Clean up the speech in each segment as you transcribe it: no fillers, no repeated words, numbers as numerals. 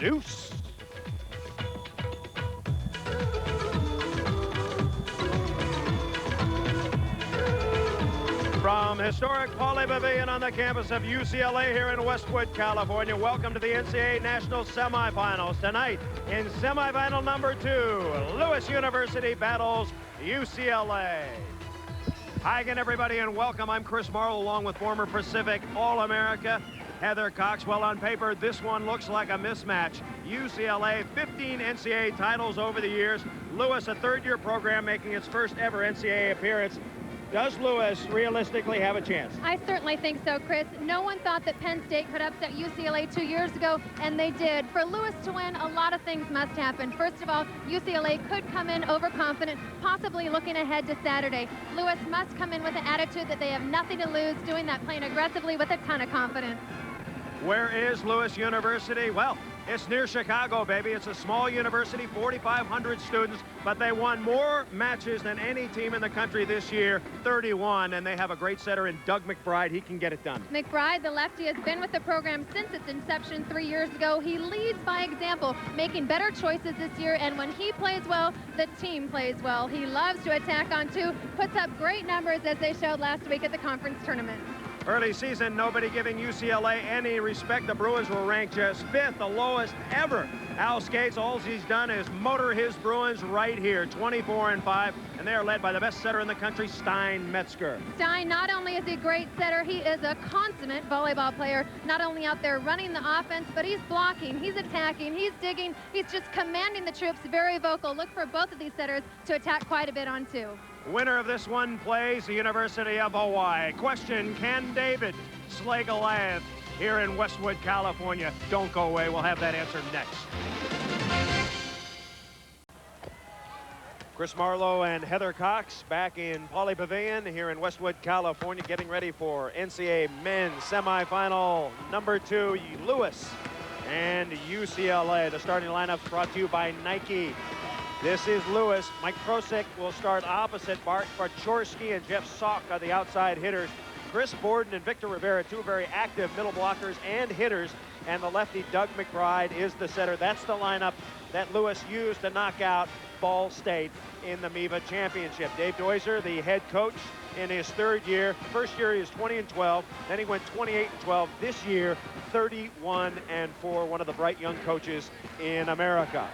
Deuce. From historic Pauley Pavilion on the campus of UCLA here in Westwood, California, welcome to the NCAA National Semifinals. Tonight, in semifinal number 2, Lewis University battles UCLA. Hi again, everybody, and welcome. I'm Chris Marlowe, along with former Pacific All-America Heather Cox. Well, on paper, this one looks like a mismatch. UCLA, 15 NCAA titles over the years. Lewis, a third-year program, making its first ever NCAA appearance. Does Lewis realistically have a chance? I certainly think so, Chris. No one thought that Penn State could upset UCLA 2 years ago, and they did. For Lewis to win, a lot of things must happen. First of all, UCLA could come in overconfident, possibly looking ahead to Saturday. Lewis must come in with an attitude that they have nothing to lose, doing that, playing aggressively with a ton of confidence. Where is Lewis University? Well, it's near Chicago, baby. It's a small university, 4,500 students, but they won more matches than any team in the country this year, 31, and they have a great setter in Doug McBride. He can get it done. McBride, the lefty, has been with the program since its inception 3 years ago. He leads by example, making better choices this year, and when he plays well, the team plays well. He loves to attack on 2, puts up great numbers as they showed last week at the conference tournament. Early season, nobody giving UCLA any respect. The Bruins were ranked just 5th, the lowest ever. Al Skates, all he's done is motor his Bruins right here, 24-5, and they are led by the best setter in the country, Stein Metzger. Stein, not only is he a great setter, he is a consummate volleyball player, not only out there running the offense, but he's blocking, he's attacking, he's digging, he's just commanding the troops, very vocal. Look for both of these setters to attack quite a bit on 2. Winner of this one plays the University of Hawaii. Question, can David slay Goliath here in Westwood, California? Don't go away. We'll have that answer next. Chris Marlowe and Heather Cox back in Pauley Pavilion here in Westwood, California, getting ready for NCAA men's semifinal number 2, Lewis and UCLA. The starting lineup brought to you by Nike. This is Lewis. Mike Prosek will start opposite. Bart Barchorsky and Jeff Salk are the outside hitters. Chris Borden and Victor Rivera, 2 very active middle blockers and hitters. And the lefty Doug McBride is the setter. That's the lineup that Lewis used to knock out Ball State in the MIVA Championship. Dave Deuser, the head coach in his 3rd year. First year he was 20-12. Then he went 28-12. This year, 31-4. One of the bright young coaches in America.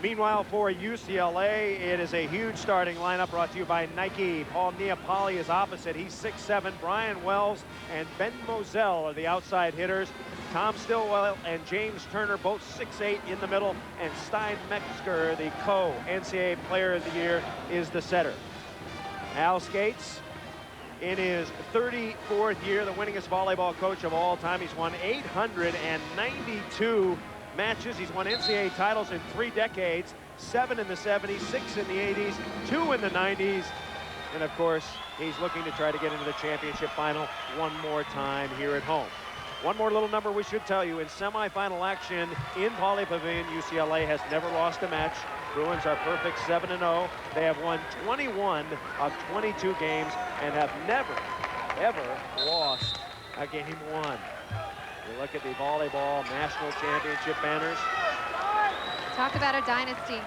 Meanwhile, for UCLA, it is a huge starting lineup brought to you by Nike. Paul Neapoli is opposite. He's 6'7". Brian Wells and Ben Moselle are the outside hitters. Tom Stillwell and James Turner, both 6'8" in the middle. And Stein Metzger, the co-NCAA Player of the Year, is the setter. Al Skates, in his 34th year, the winningest volleyball coach of all time. He's won 892 matches. He's won NCAA titles in 3 decades, 7 in the 70s, 6 in the 80s, 2 in the 90s. And of course, he's looking to try to get into the championship final one more time here at home. One more little number we should tell you. In semifinal action in Pauley Pavilion, UCLA has never lost a match. Bruins are perfect 7-0. They have won 21 of 22 games and have never, ever lost a game 1. You look at the volleyball national championship banners. Talk about a dynasty.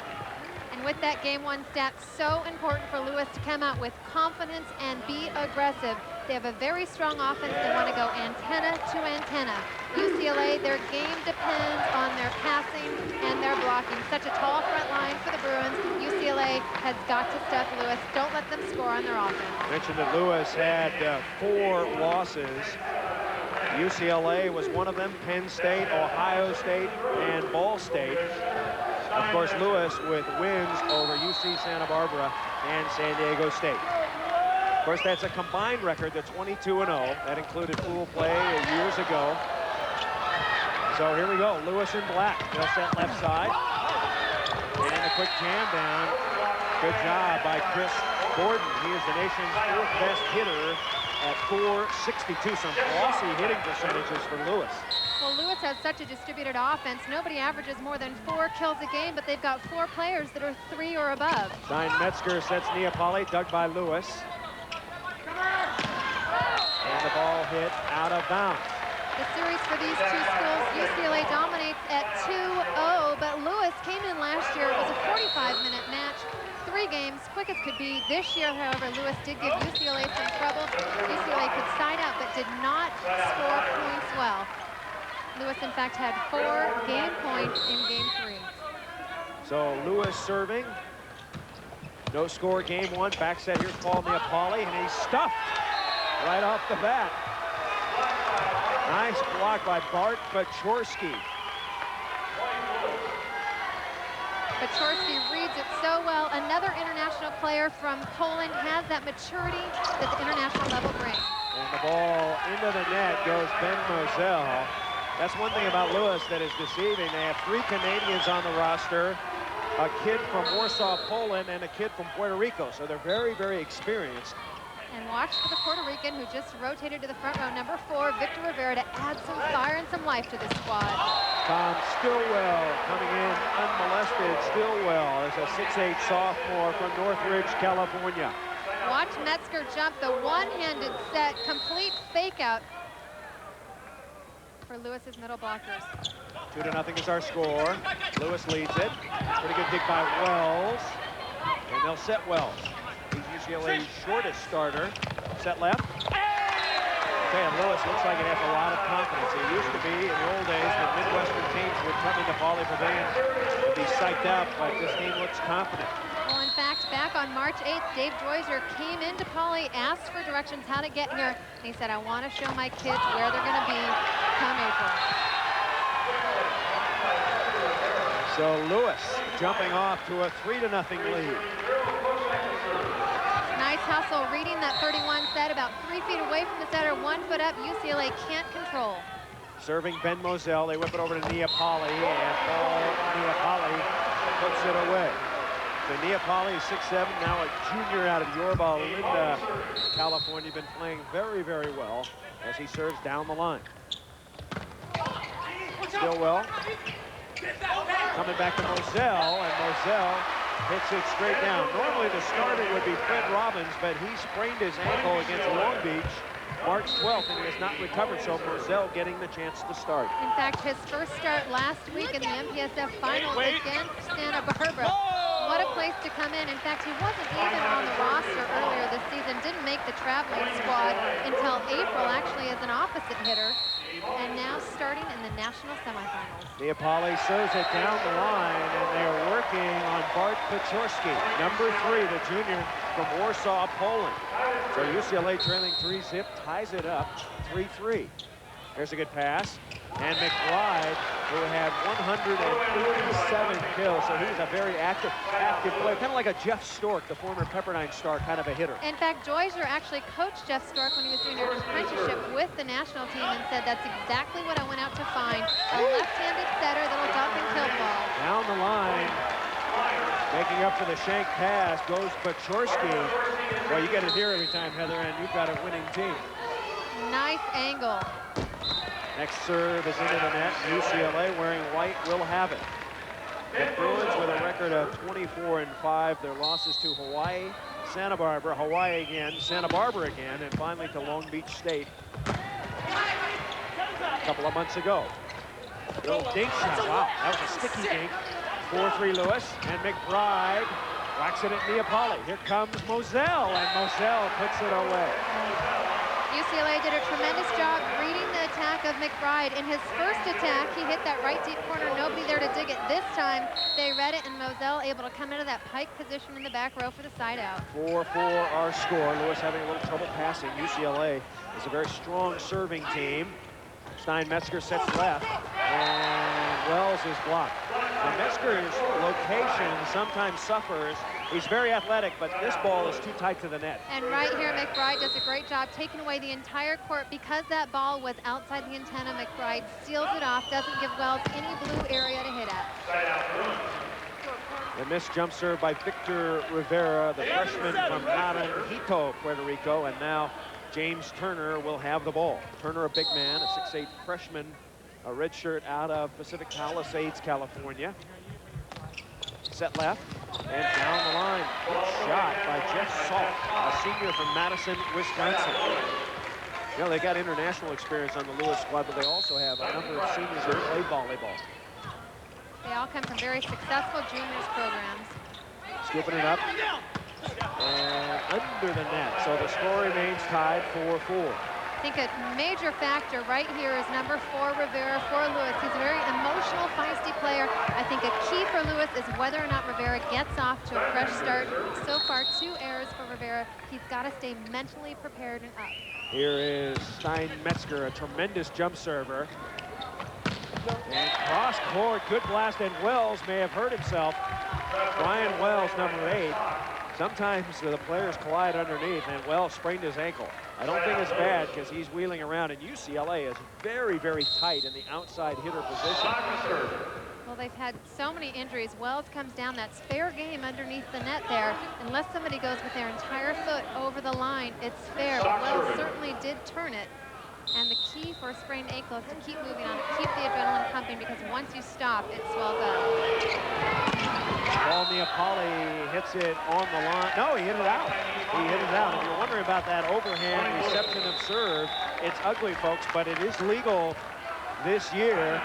And with that game 1 stat, so important for Lewis to come out with confidence and be aggressive. They have a very strong offense. They want to go antenna to antenna. UCLA, their game depends on their passing and their blocking. Such a tall front line for the Bruins. UCLA has got to stuff Lewis. Don't let them score on their offense. I mentioned that Lewis had 4 losses. UCLA was one of them, Penn State, Ohio State, and Ball State. Of course, Lewis with wins over UC Santa Barbara and San Diego State. Of course, that's a combined record, the 22-0. That included pool play years ago. So here we go, Lewis in black. They'll set left side. And a quick jam down. Good job by Chris Borden. He is the nation's 4th best hitter at .462. Some glossy hitting percentages for Lewis. Well, Lewis has such a distributed offense. Nobody averages more than 4 kills a game, but they've got 4 players that are 3 or above. Stein Metzger sets Neapoli, dug by Lewis. And the ball hit out of bounds. The series for these 2 schools, UCLA games, quick as could be. This year, however, Lewis did give UCLA some trouble. UCLA could side out, but did not score points well. Lewis, in fact, had 4 game points in game 3. So Lewis serving. No score, game 1. Back set, here's Paul Neapoli, and he's stuffed right off the bat. Nice block by Bart Baczorski. Baczorski reads it so well. Another international player from Poland has that maturity that the international level brings. And the ball into the net goes Ben Moselle. That's one thing about Lewis that is deceiving. They have 3 Canadians on the roster, a kid from Warsaw, Poland, and a kid from Puerto Rico. So they're very, very experienced. And watch for the Puerto Rican who just rotated to the front row, number 4, Victor Rivera, to add some fire and some life to this squad. Tom Stillwell coming in unmolested. Stillwell is a 6'8" sophomore from Northridge, California. Watch Metzger jump the one-handed set, complete fake out for Lewis's middle blockers. 2-0 is our score. Lewis leads it. Pretty good dig by Wells. And they'll set Wells. He's UCLA's shortest starter. Set left. Okay, and Lewis looks like it has a lot of confidence. It used to be in the old days that Midwestern teams would come into Poly Pavilion and be psyched up, but this team looks confident. Well, in fact, back on March 8th, Dave Droyser came into Poly, asked for directions how to get here, and he said, I want to show my kids where they're going to be come April. So Lewis jumping off to a 3-0 lead. Nice hustle, reading that 31 set, about 3 feet away from the setter, 1 foot up. UCLA can't control. Serving Ben Moselle, they whip it over to Neapoli, and Paul Neapoli puts it away. So Neapoli is 6'7", now a junior out of Yorba Linda, California, been playing very, very well as he serves down the line. Stillwell coming back to Moselle, and Moselle hits it straight down. Normally the starter would be Fred Robbins, but he sprained his ankle against Long Beach March 12th, and he has not recovered, so Moselle getting the chance to start. In fact, his first start last week in the MPSF finals against Santa Barbara. What a place to come in. In fact, he wasn't even on the roster earlier this season, didn't make the traveling squad until April, actually as an opposite hitter, and now starting in the national semifinals. Neapoli serves it down the line, and they're working on Bart Baczorski, number 3, the junior from Warsaw, Poland. So UCLA trailing 3-zip, ties it up 3-3. Here's a good pass. And McBride, who had 147 kills, so he's a very active player, kind of like a Jeff Stork, the former Pepperdine star, kind of a hitter. In fact, Droyser actually coached Jeff Stork when he was doing an apprenticeship with the national team and said, that's exactly what I went out to find. A left-handed setter that'll dump and kill the ball. Down the line, making up for the shank pass, goes Baczorski. Well, you get it here every time, Heather, and you've got a winning team. Nice angle. Next serve is into the net. UCLA wearing white will have it. The Bruins with a record of 24-5. Their losses to Hawaii, Santa Barbara, Hawaii again, Santa Barbara again, and finally to Long Beach State a couple of months ago. Little dink shot. Wow, that was a sticky dink. 4-3 Lewis, and McBride whacks it at Neapoli. Here comes Moselle, and Moselle puts it away. UCLA did a tremendous job reading the attack of McBride. In his first attack, he hit that right deep corner, nobody there to dig it. This time, they read it, and Moselle able to come into that pike position in the back row for the side out. 4-4 our score. Lewis having a little trouble passing. UCLA is a very strong serving team. Stein-Metzger sets left, and Wells is blocked. Now Metzger's location sometimes suffers. He's very athletic, but this ball is too tight to the net. And right here, McBride does a great job taking away the entire court. Because that ball was outside the antenna, McBride seals it off, doesn't give Wells any blue area to hit at. The missed jump serve by Victor Rivera, the freshman from Naranjito, Puerto Rico, and now James Turner will have the ball. Turner, a big man, a 6'8" freshman, a redshirt out of Pacific Palisades, California. Set left, and down the line. Good shot by Jeff Salt, a senior from Madison, Wisconsin. You know, they got international experience on the Lewis squad, but they also have a number of seniors who play volleyball. They all come from very successful juniors programs. Scooping it up. And under the net. So the score remains tied 4-4. I think a major factor right here is number 4, Rivera, for Lewis. He's a very emotional, feisty player. I think a key for Lewis is whether or not Rivera gets off to a fresh start. So far, 2 errors for Rivera. He's got to stay mentally prepared and up. Here is Stein-Metzger, a tremendous jump server. And cross court, good blast, and Wells may have hurt himself. Brian Wells, number 8. Sometimes the players collide underneath, and Wells sprained his ankle. I don't think it's bad because he's wheeling around, and UCLA is very, very tight in the outside hitter position. Well, they've had so many injuries. Wells comes down. That's fair game underneath the net there. Unless somebody goes with their entire foot over the line, it's fair. But Wells certainly did turn it. And the key for a sprained ankle is to keep moving on it, keep the adrenaline pumping, because once you stop, it swells up. Paul Neapoli hits it on the line. No, he hit it out. He hit it out. If you're wondering about that overhand reception of serve, it's ugly, folks, but it is legal this year,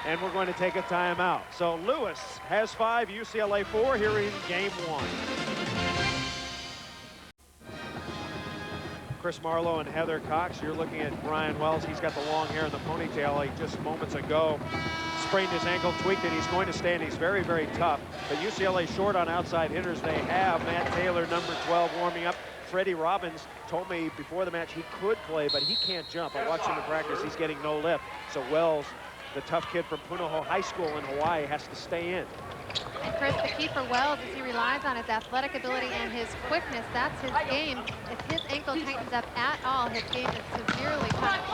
and we're going to take a timeout. So Lewis has 5, UCLA 4 here in game 1. Chris Marlowe and Heather Cox, you're looking at Brian Wells. He's got the long hair and the ponytail. He just moments ago sprained his ankle, tweaked it. He's going to stay, and he's very, very tough. But UCLA short on outside hitters. They have Matt Taylor, number 12, warming up. Freddie Robbins told me before the match he could play, but he can't jump. I watched him in practice. He's getting no lift. So Wells, the tough kid from Punahou High School in Hawaii, has to stay in. And Chris, the key for Wells is he relies on his athletic ability and his quickness. That's his game. If his ankle tightens up at all, his game is severely punished.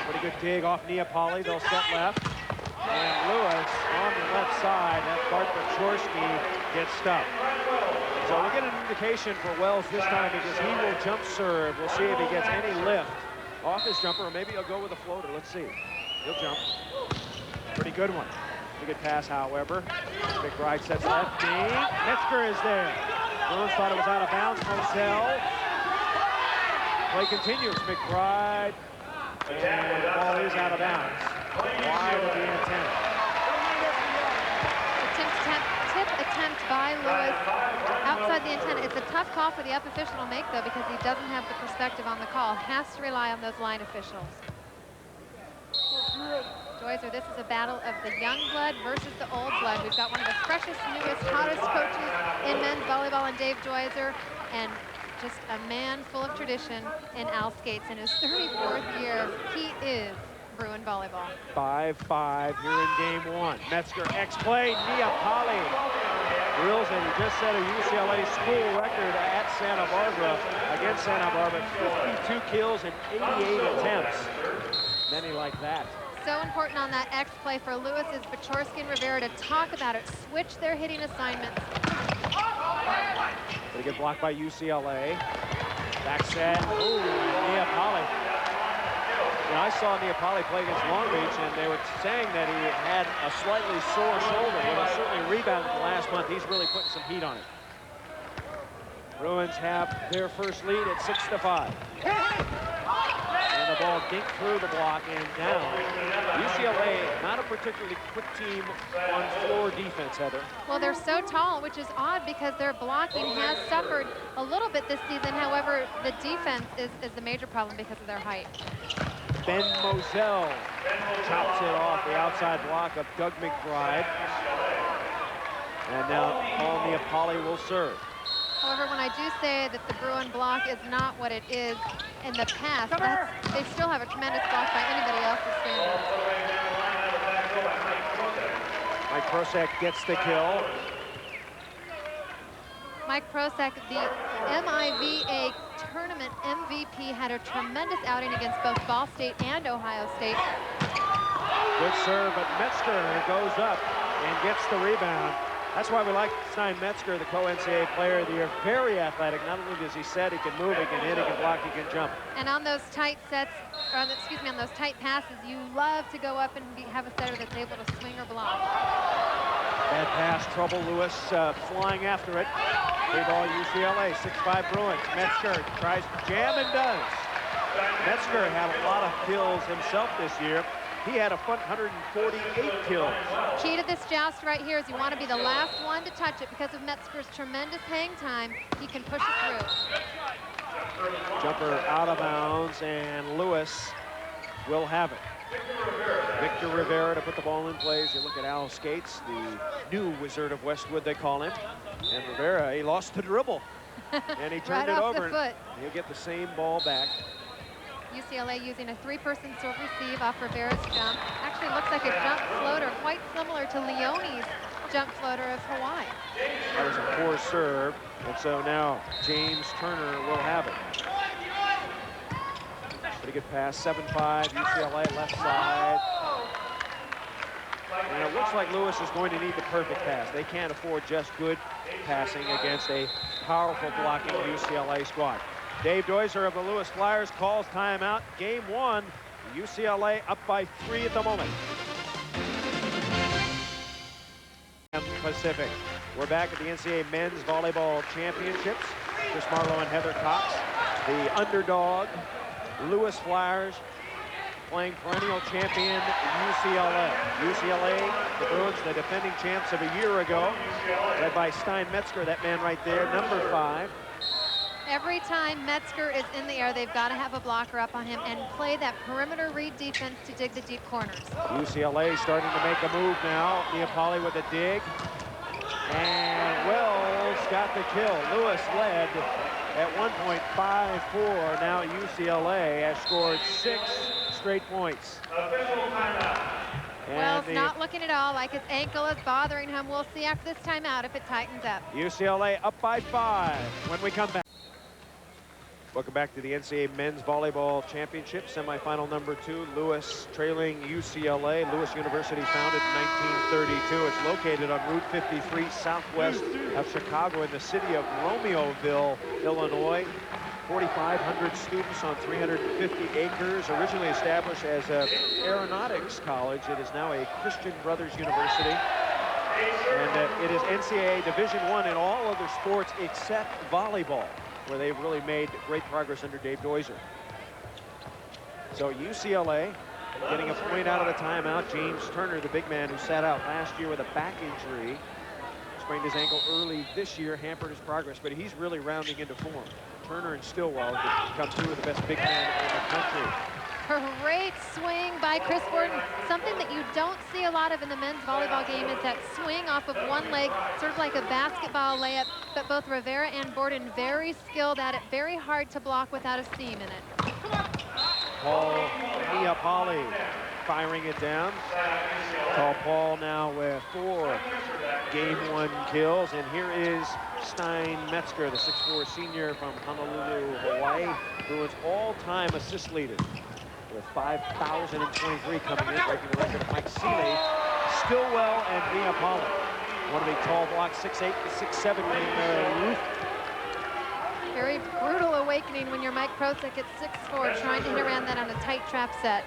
Pretty good dig off Neapoli. They'll set left. And Lewis on the left side. That Bart Baczorski gets stuck. So we'll get an indication for Wells this time because he will jump serve. We'll see if he gets any lift off his jumper, or maybe he'll go with a floater. Let's see. He'll jump. Pretty good one. Pretty good pass, however. McBride sets left knee. Metzger is there. Bruins thought it was out of bounds. Moselle. Play continues. McBride. And the ball is out of bounds. Wide of the antenna. Tip attempt by Lewis outside the antenna. It's a tough call for the up official to make, though, because he doesn't have the perspective on the call. Has to rely on those line officials. Joyzer, this is a battle of the young blood versus the old blood. We've got one of the freshest, newest, hottest coaches in men's volleyball in Dave Joyzer, and just a man full of tradition in Al Skates. In his 34th year, he is Bruin volleyball. 5-5 here in game 1. Metzger X-play. Neapoli drills it. He just set a UCLA school record at Santa Barbara against Santa Barbara. 52 kills and 88 attempts. Many like that. So important on that X play for Lewis is Baczorski and Rivera to talk about it, switch their hitting assignments. Pretty good block by UCLA. Back set. Ooh, Neapoli. You know, I saw Neapoli play against Long Beach, and they were saying that he had a slightly sore shoulder. Well, he certainly rebounded last month. He's really putting some heat on it. Bruins have their first lead at 6-5. And the ball dinked through the block and down. UCLA, not a particularly quick team on floor defense, Heather. Well, they're so tall, which is odd because their blocking has suffered a little bit this season. However, the defense is the major problem because of their height. Ben Moselle chops it off the outside block of Doug McBride. And now Paul Neapoli will serve. However, when I do say that the Bruin block is not what it is in the past, they still have a tremendous block by anybody else's standards. Mike Prosek gets the kill. Mike Prosek, the MIVA tournament MVP, had a tremendous outing against both Ball State and Ohio State. Good serve, but Metzger goes up and gets the rebound. That's why we like Stein-Metzger, the co-NCAA player of the year. Very athletic. Not only does he set, he can move, he can hit, he can block, he can jump. And on those tight sets, or on those tight passes, you love to go up and have a setter that's able to swing or block. Bad pass, trouble. Lewis flying after it. 3-ball UCLA, 6-5 Bruins. Metzger tries to jam and does. Metzger had a lot of kills himself this year. He had a fun 148 kills. Key to this joust right here is you want to be the last one to touch it because of Metzger's tremendous hang time. He can push it through. Jumper out of bounds, and Lewis will have it. Victor Rivera to put the ball in play. As you look at Al Skates, the new Wizard of Westwood, they call him. And Rivera, he lost the dribble. And he turned right it off over. the foot. He'll get the same ball back. UCLA using a three-person serve receive off Rivera's jump. Actually looks like a jump floater, quite similar to Leone's jump floater of Hawaii. That was a poor serve. And so now James Turner will have it. Pretty good pass, 7-5, UCLA left side. And it looks like Lewis is going to need the perfect pass. They can't afford just good passing against a powerful blocking UCLA squad. Dave Deuser of the Lewis Flyers calls timeout. Game 1, UCLA up by 3 at the moment. Pacific. We're back at the NCAA Men's Volleyball Championships. Chris Marlowe and Heather Cox, the underdog Lewis Flyers, playing perennial champion UCLA. UCLA, the Bruins, the defending champs of a year ago, led by Stein Metzger, that man right there, number 5. Every time Metzger is in the air, they've got to have a blocker up on him and play that perimeter read defense to dig the deep corners. UCLA starting to make a move now. Neapoli with a dig. And Wells got the kill. Lewis led at 1.54. Now UCLA has scored 6 straight points. Wells not looking at all like his ankle is bothering him. We'll see after this timeout if it tightens up. UCLA up by 5 when we come back. Welcome back to the NCAA Men's Volleyball Championship, semifinal number 2. Lewis trailing UCLA. Lewis University founded in 1932. It's located on Route 53 southwest of Chicago in the city of Romeoville, Illinois. 4,500 students on 350 acres. Originally established as an aeronautics college, it is now a Christian Brothers University. And it is NCAA Division I in all other sports except volleyball, where they've really made great progress under Dave Deuser. So UCLA getting a point out of the timeout. James Turner, the big man who sat out last year with a back injury, sprained his ankle early this year, hampered his progress, but he's really rounding into form. Turner and Stillwell have become 2 of the best big men in the country. Great swing by Chris Gordon. Something that you don't see a lot of in the men's volleyball game is that swing off of one leg, sort of like a basketball layup, but both Rivera and Gordon very skilled at it, very hard to block without a seam in it. Paul Neapoli firing it down. Tall Paul now with 4 Game 1 kills, and here is Stein Metzger, the 6'4" senior from Honolulu, Hawaii, who is all-time assist leader with 5,023 coming in, breaking the record of Mike Seeley, Stillwell, and Neapoli. One of the tall blocks, 6'8", 6'7" in Ruth. Very brutal awakening when you're Mike Prosek at 6'4", trying to hit around that on a tight trap set.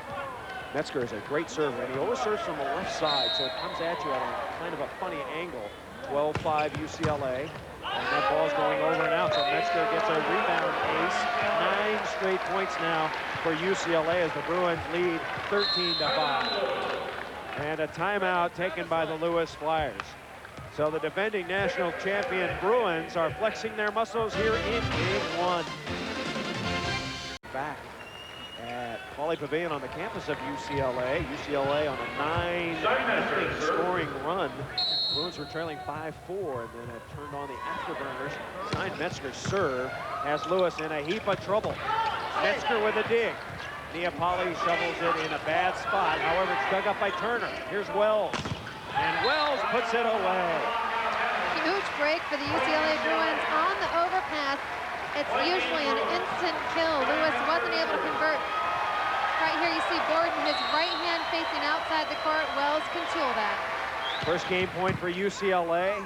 Metzger is a great server, and he always serves from the left side, so it comes at you at a kind of a funny angle. 12-5 UCLA, and that ball's going over and out, so Metzger gets a rebound ace. 9 straight points now for UCLA as the Bruins lead 13-5. And a timeout taken by the Lewis Flyers. So the defending national champion Bruins are flexing their muscles here in Game 1. Back at Pauley Pavilion on the campus of UCLA. UCLA on a 9-0 scoring run. Bruins were trailing 5-4 and then have turned on the afterburners. Stein Metzger's serve has Lewis in a heap of trouble. Metzger with a dig. Neapoli shovels it in a bad spot. However, it's dug up by Turner. Here's Wells. And Wells puts it away. Huge break for the UCLA Bruins on the overpass. It's usually an instant kill. Lewis wasn't able to convert. Right here you see Gordon, his right hand facing outside the court. Wells can tool that. First game point for UCLA.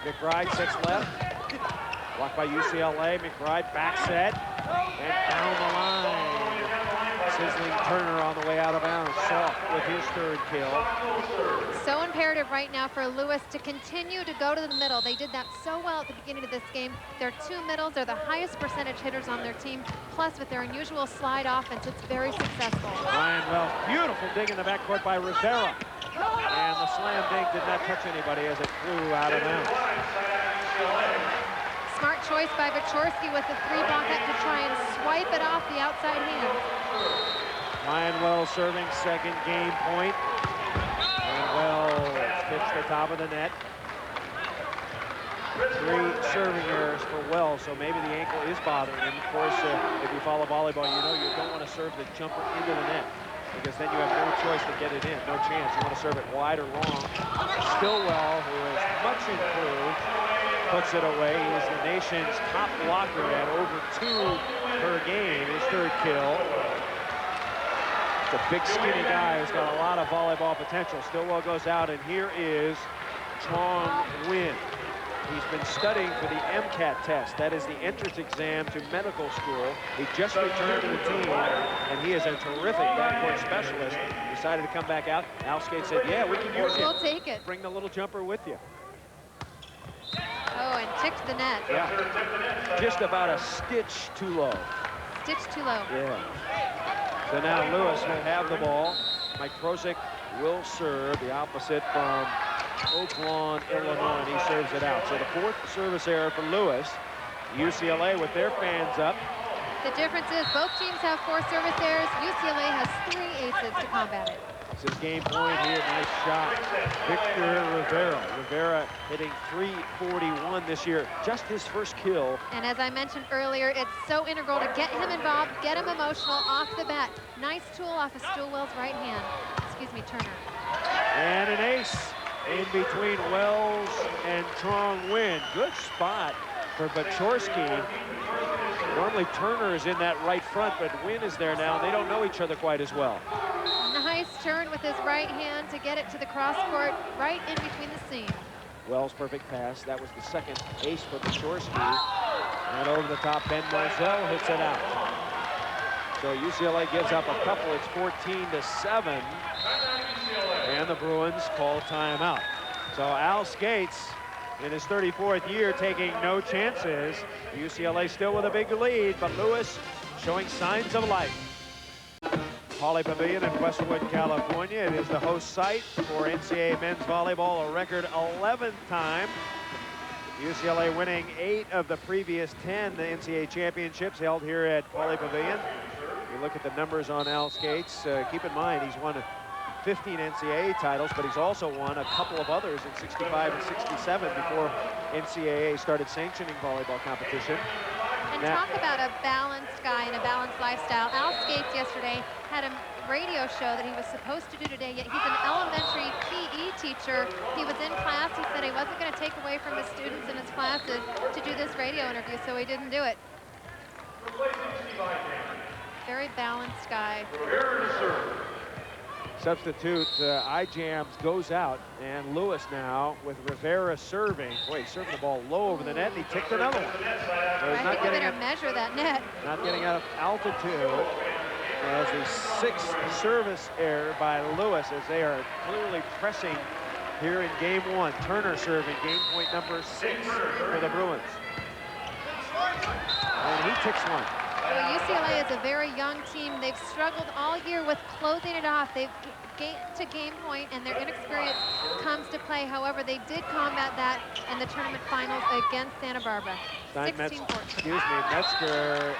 McBride sits left. Blocked by UCLA. McBride back set. And down the line. sizzling Turner on the way out of bounds. Soft with his third kill. So imperative right now for Lewis to continue to go to the middle. They did that so well at the beginning of this game. Their two middles are the highest percentage hitters on their team. Plus, with their unusual slide offense, it's very successful. Ryan Wells, beautiful dig in the backcourt by Rivera. And the slam dink did not touch anybody as it flew out of bounds. Smart choice by Bachorsky with the three-ball cut to try and swipe it off the outside hand. Ryan Wells serving second game point. And Wells hits the top of the net. 3 serving errors for Wells, so maybe the ankle is bothering him. Of course, if you follow volleyball, you know you don't want to serve the jumper into the net, because then you have no choice to get it in, no chance. You want to serve it wide or long. Stillwell, who is much improved, puts it away. He is the nation's top blocker at over 2 per game, his third kill. It's a big, skinny guy who's got a lot of volleyball potential. Stillwell goes out, and here is Trong Nguyen. He's been studying for the MCAT test. That is the entrance exam to medical school. He just returned to the team, and he is a terrific backcourt specialist. Decided to come back out. Al Skate said, yeah, we can use it. We'll take it. Bring the little jumper with you. Oh, and ticked the net. Yeah, just about a stitch too low. Stitch too low. Yeah. So now Lewis will have the ball. Mike Prosick will serve, the opposite from Oak Lawn, Illinois, and he serves it out. So the 4th service error for Lewis. UCLA with their fans up. The difference is both teams have 4 service errors. UCLA has 3 aces to combat it. This is game point here. Nice shot. Victor Rivera. Rivera hitting .341 this year. Just his first kill. And as I mentioned earlier, it's so integral to get him involved, get him emotional off the bat. Nice tool off of Stillwell's right hand. Excuse me, Turner. And an ace in between Wells and Trong Nguyen. Good spot for Bachorsky. Normally Turner is in that right front, but Nguyen is there now. They don't know each other quite as well. Nice turn with his right hand to get it to the cross court, right in between the seams. Wells' perfect pass. That was the second ace for Bachorsky. And over the top, Ben Moselle hits it out. So UCLA gives up a couple. It's 14-7. And the Bruins call timeout. So Al Skates, in his 34th year, taking no chances. UCLA still with a big lead, but Lewis showing signs of life. Pauley Pavilion in Westwood, California. It is the host site for NCAA men's volleyball, a record 11th time. UCLA winning 8 of the previous 10 the NCAA championships held here at Pauley Pavilion. You look at the numbers on Al Skates. Keep in mind, he's won 15 NCAA titles, but he's also won a couple of others in 65 and 67 before NCAA started sanctioning volleyball competition. And talk about a balanced guy and a balanced lifestyle. Al Skates yesterday had a radio show that he was supposed to do today, yet he's an elementary PE teacher. He was in class. He said he wasn't going to take away from the students in his classes to do this radio interview, so he didn't do it. Very balanced guy. Substitute I-Jams goes out, and Lewis now with Rivera serving. Boy, he's serving the ball low over the net, and he ticked another one. So I think we better measure that net. Not getting out of altitude. As the 6th service error by Lewis, as they are clearly pressing here in game 1. Turner serving, game point number 6 for the Bruins. And he ticks one. Well, UCLA is a very young team. They've struggled all year with closing it off. They've to game point, and their inexperience comes to play. However, they did combat that in the tournament finals against Santa Barbara. 16-14. Metzger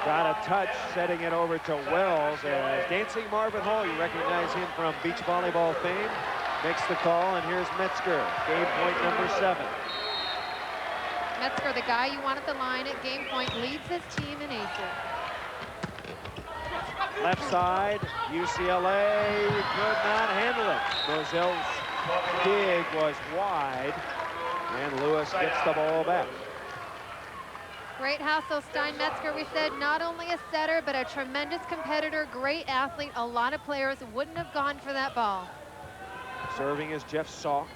got a touch, setting it over to Wells. As Dancing Marvin Hall, you recognize him from beach volleyball fame, makes the call, and here's Metzger, game point number 7. Metzger, the guy you want at the line at game point, leads his team in aces. Left side, UCLA could not handle it. Moselle's dig was wide, and Lewis gets the ball back. Great hustle, Stein Metzger, we said, not only a setter, but a tremendous competitor, great athlete. A lot of players wouldn't have gone for that ball. Serving is Jeff Salk.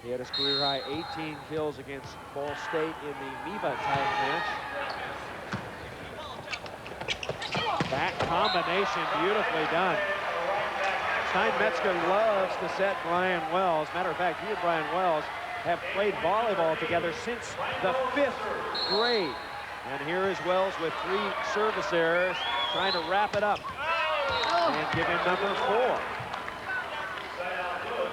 He had his career high 18 kills against Ball State in the MIVA title match. That combination beautifully done. Steinmetzger loves to set Brian Wells. Matter of fact, he and Brian Wells have played volleyball together since the 5th grade. And here is Wells with 3 service errors, trying to wrap it up and give him number 4.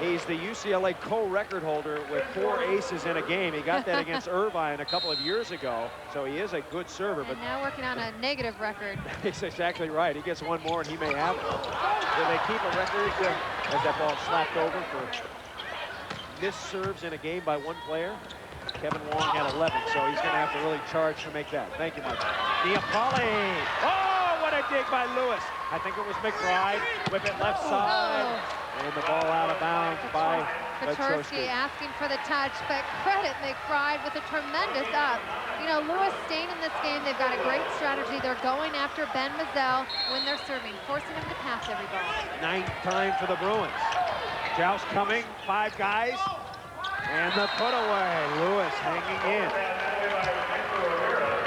He's the UCLA co-record holder with 4 aces in a game. He got that against Irvine a couple of years ago, so he is a good server. But now working on a negative record. He's exactly right. He gets 1 more and he may have it. Do they keep a record as that ball slapped over for missed serves in a game by 1 player? Kevin Wong had 11, so he's going to have to really charge to make that. Thank you, Michael. Neapoli. Oh, what a dig by Lewis. I think it was McBride. Whip it left side. And the ball out of bounds by Koczorski asking for the touch, but credit McBride with a tremendous up. You know, Lewis staying in this game, they've got a great strategy. They're going after Ben Mazel when they're serving, forcing him to pass every ball. 9th time for the Bruins. Joust coming, 5 guys. And the put away. Lewis hanging in.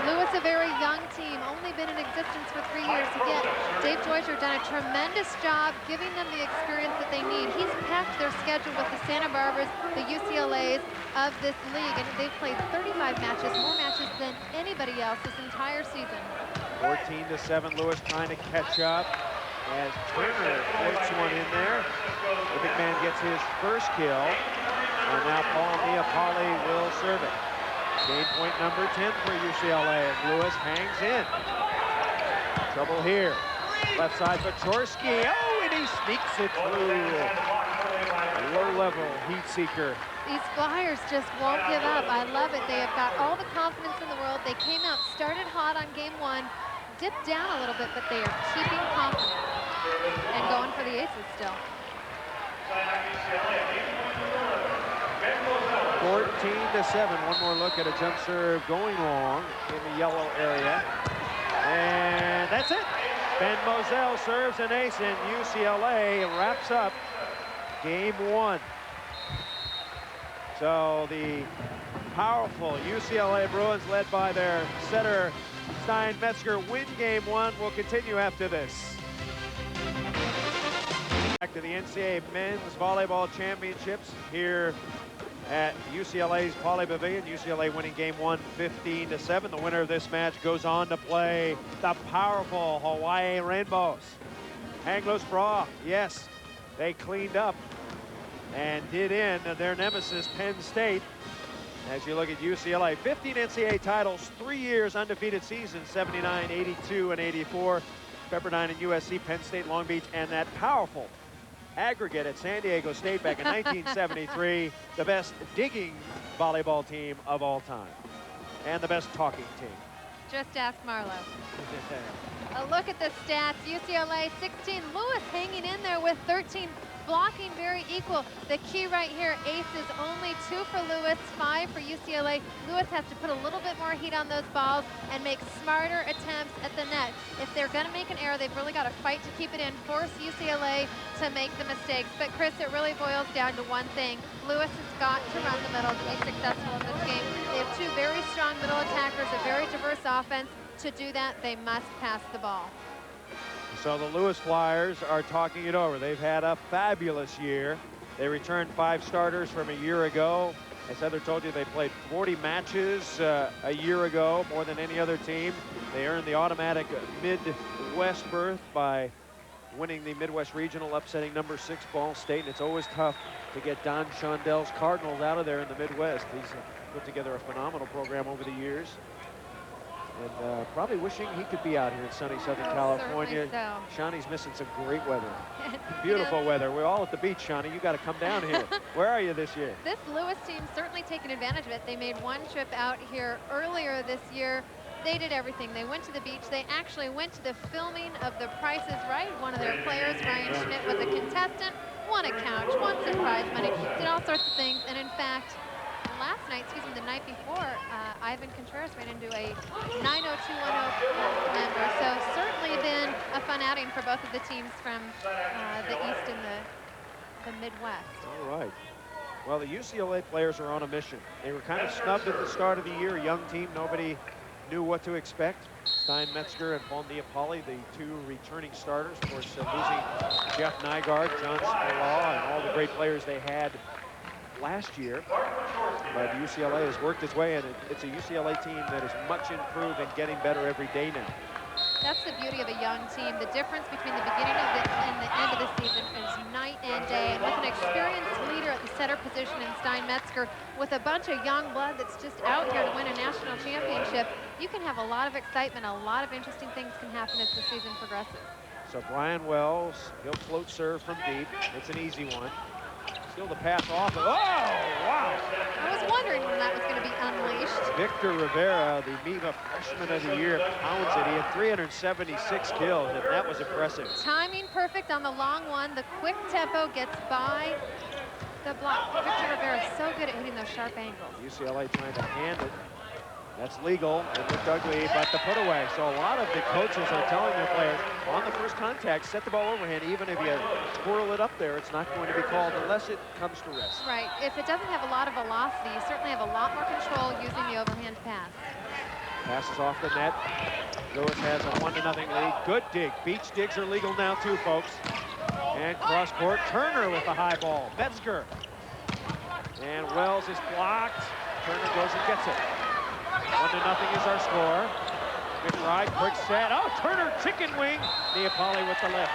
Lewis, a very young team, only been in existence for 3 years. Yet Dave Deutscher done a tremendous job giving them the experience that they need. He's packed their schedule with the Santa Barbaras, the UCLAs of this league, and they've played 35 matches, more matches than anybody else this entire season. 14-7, Lewis trying to catch up as Turner floats one in there. The big man gets his first kill, and now Paul Neapoli will serve it. Game point number 10 for UCLA, and Lewis hangs in. Trouble here. Left side for Koczorski. Oh, and he sneaks it through. A low-level heat seeker. These Flyers just won't give up. I love it. They have got all the confidence in the world. They came out, started hot on game 1, dipped down a little bit, but they are keeping confident and going for the aces still. 14-7. One more look at a jump serve going long in the yellow area. And that's it. Ben Moselle serves an ace, and UCLA wraps up game 1. So the powerful UCLA Bruins, led by their setter Steinmetzger, win game 1. We'll continue after this. Back to the NCAA Men's Volleyball Championships here at UCLA's Pauley Pavilion. UCLA winning game 1, 15-7. The winner of this match goes on to play the powerful Hawaii Rainbows. Anglos Bra, yes, they cleaned up and did in their nemesis, Penn State. As you look at UCLA, 15 NCAA titles, 3 years undefeated seasons, 79, 82, and 84. Pepperdine and USC, Penn State, Long Beach, and that powerful aggregate at San Diego State back in 1973, the best digging volleyball team of all time, and the best talking team. Just ask Marlo. A look at the stats. UCLA 16, Lewis hanging in there with 13, blocking very equal. The key right here, aces, only 2 for Lewis, 5 for UCLA. Lewis has to put a little bit more heat on those balls and make smarter attempts at the net. If they're going to make an error, they've really got to fight to keep it in, force UCLA to make the mistakes. But Chris, it really boils down to one thing. Lewis has got to run the middle to be successful in this game. They have 2 very strong middle attackers, a very diverse offense. To do that, they must pass the ball. So the Lewis Flyers are talking it over. They've had a fabulous year. They returned 5 starters from a year ago. As Heather told you, they played 40 matches a year ago, more than any other team. They earned the automatic Midwest berth by winning the Midwest Regional, upsetting number 6 Ball State. And it's always tough to get Don Shondell's Cardinals out of there in the Midwest. He's put together a phenomenal program over the years. And probably wishing he could be out here in sunny Southern California. So. Shawnee's missing some great weather. Beautiful weather. We're all at the beach, Shawnee. You got to come down here. Where are you this year? This Lewis team certainly taken advantage of it. They made 1 trip out here earlier this year. They did everything. They went to the beach. They actually went to the filming of The Price is Right. One of their players, Ryan Schmidt, was a contestant, won a couch, won some prize money, did all sorts of things. And in fact, last night, the night before, Ivan Contreras ran into a 90210 member. So certainly been a fun outing for both of the teams from the East and the Midwest. All right. Well, the UCLA players are on a mission. They were kind of snubbed at the start of the year, a young team. Nobody knew what to expect. Steinmetzger and Paul Neapoli, the two returning starters. Of course, losing Jeff Nygaard, John Spalaw, and all the great players they had last year. But UCLA has worked its way, and it's a UCLA team that is much improved and getting better every day now. That's the beauty of a young team. The difference between the beginning of it and the end of the season is night and day. And with an experienced leader at the setter position in Steinmetzger, with a bunch of young blood that's just out here to win a national championship, you can have a lot of excitement. A lot of interesting things can happen as the season progresses. So Brian Wells, he'll float serve from deep. It's an easy one. Still the pass off. Oh, wow. I was wondering when that was going to be unleashed. Victor Rivera, the MIVA freshman of the year, pounds it. He had 376 kills, and that was impressive. Timing perfect on the long one. The quick tempo gets by the block. Victor Rivera is so good at hitting those sharp angles. UCLA trying to hand it. That's legal. It looked ugly, but the put away. So a lot of the coaches are telling their players, on the first contact, set the ball overhand. Even if you twirl it up there, it's not going to be called unless it comes to rest. Right. If it doesn't have a lot of velocity, you certainly have a lot more control using the overhand pass. Passes off the net. Lewis has a 1-0 lead. Good dig. Beach digs are legal now too, folks. And cross court, Turner with the high ball. Metzger. And Wells is blocked. Turner goes and gets it. 1-0 is our score. McBride, quick set. Oh, Turner, chicken wing. Neapoli with the lift.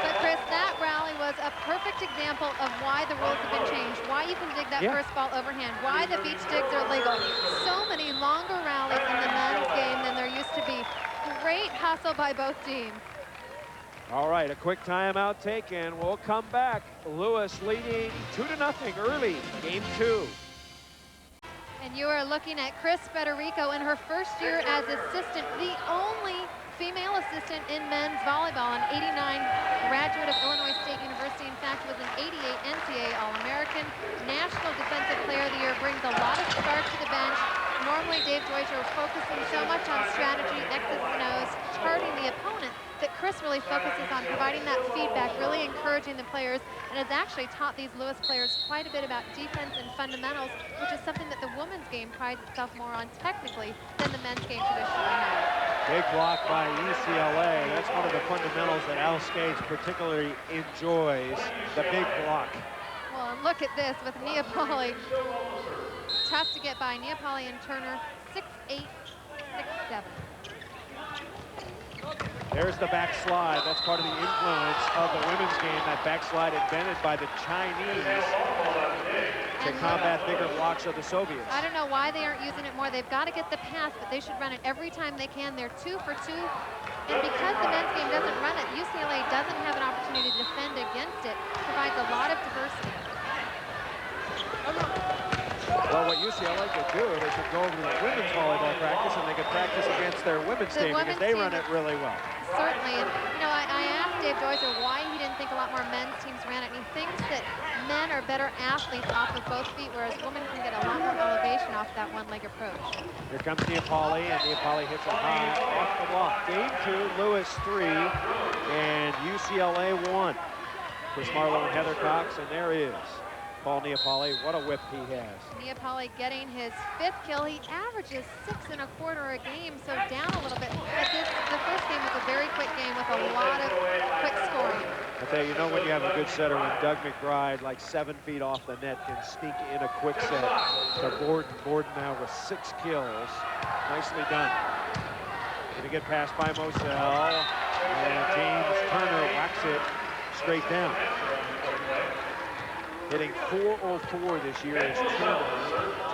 But Chris, that rally was a perfect example of why the rules have been changed, why you can dig that first ball overhand, why the beach digs are legal. So many longer rallies in the men's game than there used to be. Great hustle by both teams. All right, a quick timeout taken. We'll come back. Lewis leading 2-0 early, game 2. And you are looking at Chris Federico in her first year as assistant, the only female assistant in men's volleyball, an 89 graduate of Illinois State University. In fact, was an 88 NCAA All-American, National Defensive Player of the Year, brings a lot of spark to the bench. Normally, Dave Deutscher focusing so much on strategy, X's and O's, charting the opponent, that Chris really focuses on providing that feedback, really encouraging the players, and has actually taught these Lewis players quite a bit about defense and fundamentals, which is something that the women's game prides itself more on technically than the men's game traditionally has. Big block by UCLA. That's one of the fundamentals that Al Skates particularly enjoys, the big block. Well, and look at this with Neapoli. Tough to get by. Neapoli and Turner, 6'8", 6'7". There's the backslide. That's part of the influence of the women's game, that backslide invented by the Chinese to combat bigger blocks of the Soviets. I don't know why they aren't using it more. They've got to get the pass, but they should run it every time they can. They're 2 for 2. And because the men's game doesn't run it, UCLA doesn't have an opportunity to defend against it. Provides a lot of diversity. Well, what UCLA could do, they could go over to the women's volleyball practice and they could practice against their women's team because they run it really well. Certainly, and you know, I asked Dave Deutscher why he didn't think a lot more men's teams ran it, and he thinks that men are better athletes off of both feet, whereas women can get a lot more elevation off that one-leg approach. Here comes Neapoli, and Neapoli hits a high off the block. Game 2, Lewis 3, and UCLA 1. Chris Marlowe and Heather Cox, and there is Paul Neapoli. What a whip he has. Neapoli getting his 5th kill. He averages 6 1/4 a game, so down a little bit. But the first game was a very quick game with a lot of quick scoring. I tell you, when you have a good setter, when Doug McBride, like 7 feet off the net, can sneak in a quick set to Borden. Borden now with 6 kills. Nicely done. Gonna get passed by Moselle, and James Turner whacks it straight down. Hitting .404 this year is Turner,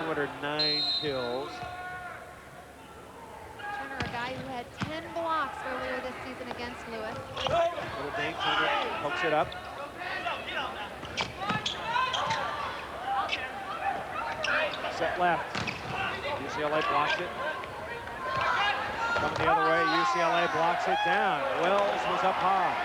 209 kills. Turner, a guy who had 10 blocks earlier this season against Lewis. Little dink, Turner hooks it up. Set left. UCLA blocks it. Coming the other way, UCLA blocks it down. Wells was up high.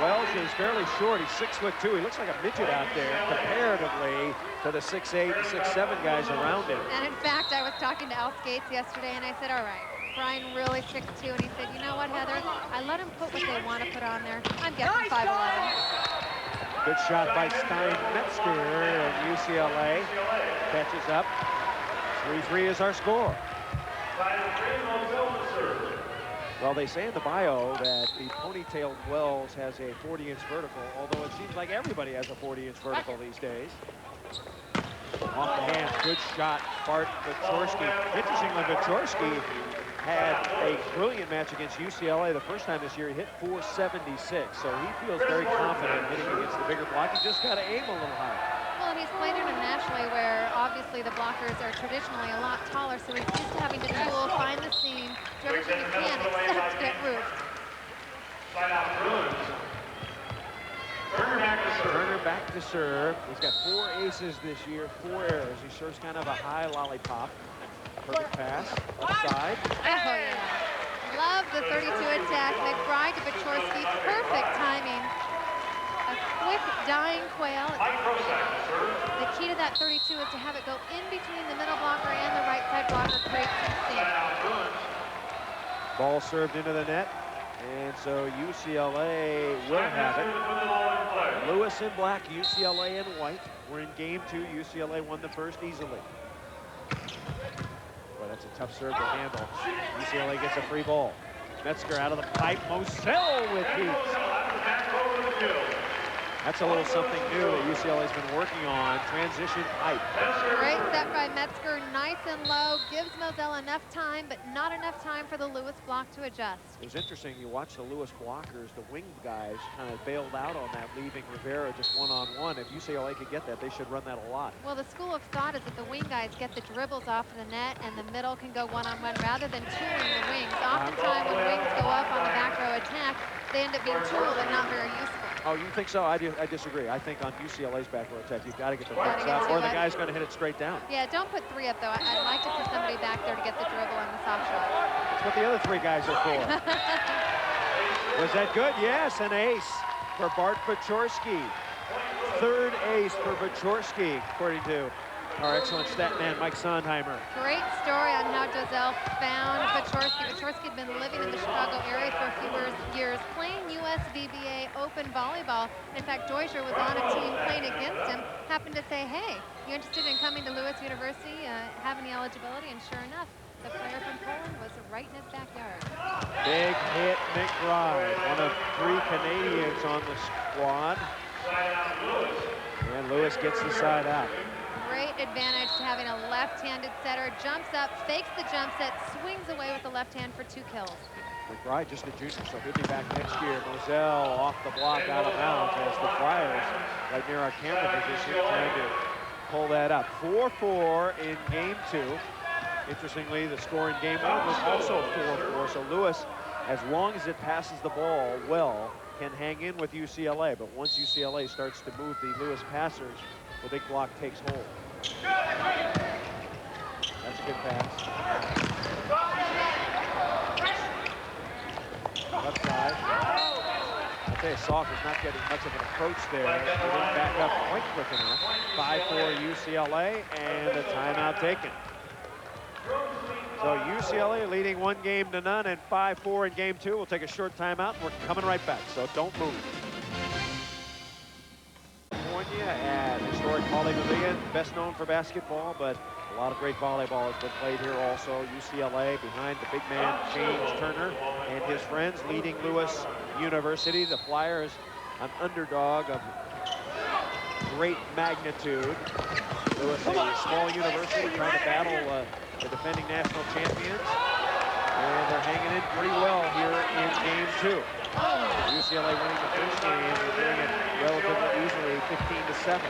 Wells is fairly short. He's 6'2". He looks like a midget out there comparatively to the 6'8" and 6'7" guys around him. And in fact, I was talking to Al Skates yesterday, and I said, all right, Brian really 6'2", and he said, you know what, Heather? I let him put what they want to put on there. I'm guessing 5'11". Good shot by Steinmetzger, and UCLA catches up. 3-3 is our score. Well, they say in the bio that the ponytailed Wells has a 40-inch vertical, although it seems like everybody has a 40-inch vertical these days. Off the hands, good shot, Bart Baczorski. Interestingly, Baczorski had a brilliant match against UCLA the first time this year. He hit 476, so he feels very confident hitting against the bigger block. He just got to aim a little higher. Well, and he's played internationally where obviously the blockers are traditionally a lot taller, so he's used to having to duel, find the seam, do everything he can except get roofed. Turner back to serve. He's got 4 aces this year, 4 errors. He serves kind of a high lollipop. Perfect pass, left side. Oh, yeah. Love the 32 attack. McBride to Baczorski, perfect timing. A quick dying quail. The key to that 32 is to have it go in between the middle blocker and the right side blocker, create some steam. Ball served into the net, and so UCLA will have it. Lewis in black, UCLA in white. We're in game 2. UCLA won the first easily. Boy, that's a tough serve to handle. UCLA gets a free ball. Metzger out of the pipe. Moselle with heat. That's a little something new that UCLA's been working on. Transition pipe. Great set by Metzger, nice and low. Gives Moselle enough time, but not enough time for the Lewis block to adjust. It was interesting, you watch the Lewis blockers, the winged guys kind of bailed out on that, leaving Rivera just one-on-one. If UCLA could get that, they should run that a lot. Well, the school of thought is that the wing guys get the dribbles off the net and the middle can go one-on-one rather than tooling the wings. Oftentimes when wings go up on the back row attack, they end up being tooled and not very useful. Oh, you think so? I disagree. I think on UCLA's back row attack, you've got to get the wings up, or the guy's going to hit it straight down. Yeah, don't put 3 up, though. I'd like to see somebody back there to get the dribble and the soft shot. That's what the other 3 guys are for. Was that good? Yes, an ace for Bart Baczorski. 3rd ace for Baczorski, according to our excellent stat man, Mike Sondheimer. Great story on how Giselle found Baczorski. Baczorski had been living in the Chicago area for a few years, playing USVBA Open volleyball. In fact, Deutscher was on a team playing against him, happened to say, hey, you interested in coming to Lewis University, have any eligibility? And sure enough, the player from Poland was right in his backyard. Big hit, McBride, one of 3 Canadians on the squad. And Lewis gets the side out. Great advantage to having a left-handed setter. Jumps up, fakes the jump set, swings away with the left hand for 2 kills. McBride just a junior, so he'll be back next year. Moselle off the block, out of bounds as the Flyers, right near our camera position, trying to pull that up. 4-4 in game 2. Interestingly, the score in game 1 was also 4-4, so Lewis, as long as it passes the ball well, can hang in with UCLA, but once UCLA starts to move the Lewis passers, the big block takes hold. That's a good pass. Left side. I'll tell you, Soft is not getting much of an approach there. They didn't back up quite quick enough. 5-4 UCLA, and a timeout taken. So UCLA leading 1-0 and 5-4 in game 2. We'll take a short timeout, and we're coming right back, so don't move. California at historic Poly Pavilion, best known for basketball, but a lot of great volleyball has been played here also. UCLA behind the big man James Turner and his friends leading Lewis University. The Flyers, an underdog of great magnitude. Lewis, a small university, trying to battle the defending national champions. And they're hanging in pretty well here in game 2. UCLA winning the first game, they're doing it relatively easily, 15-7.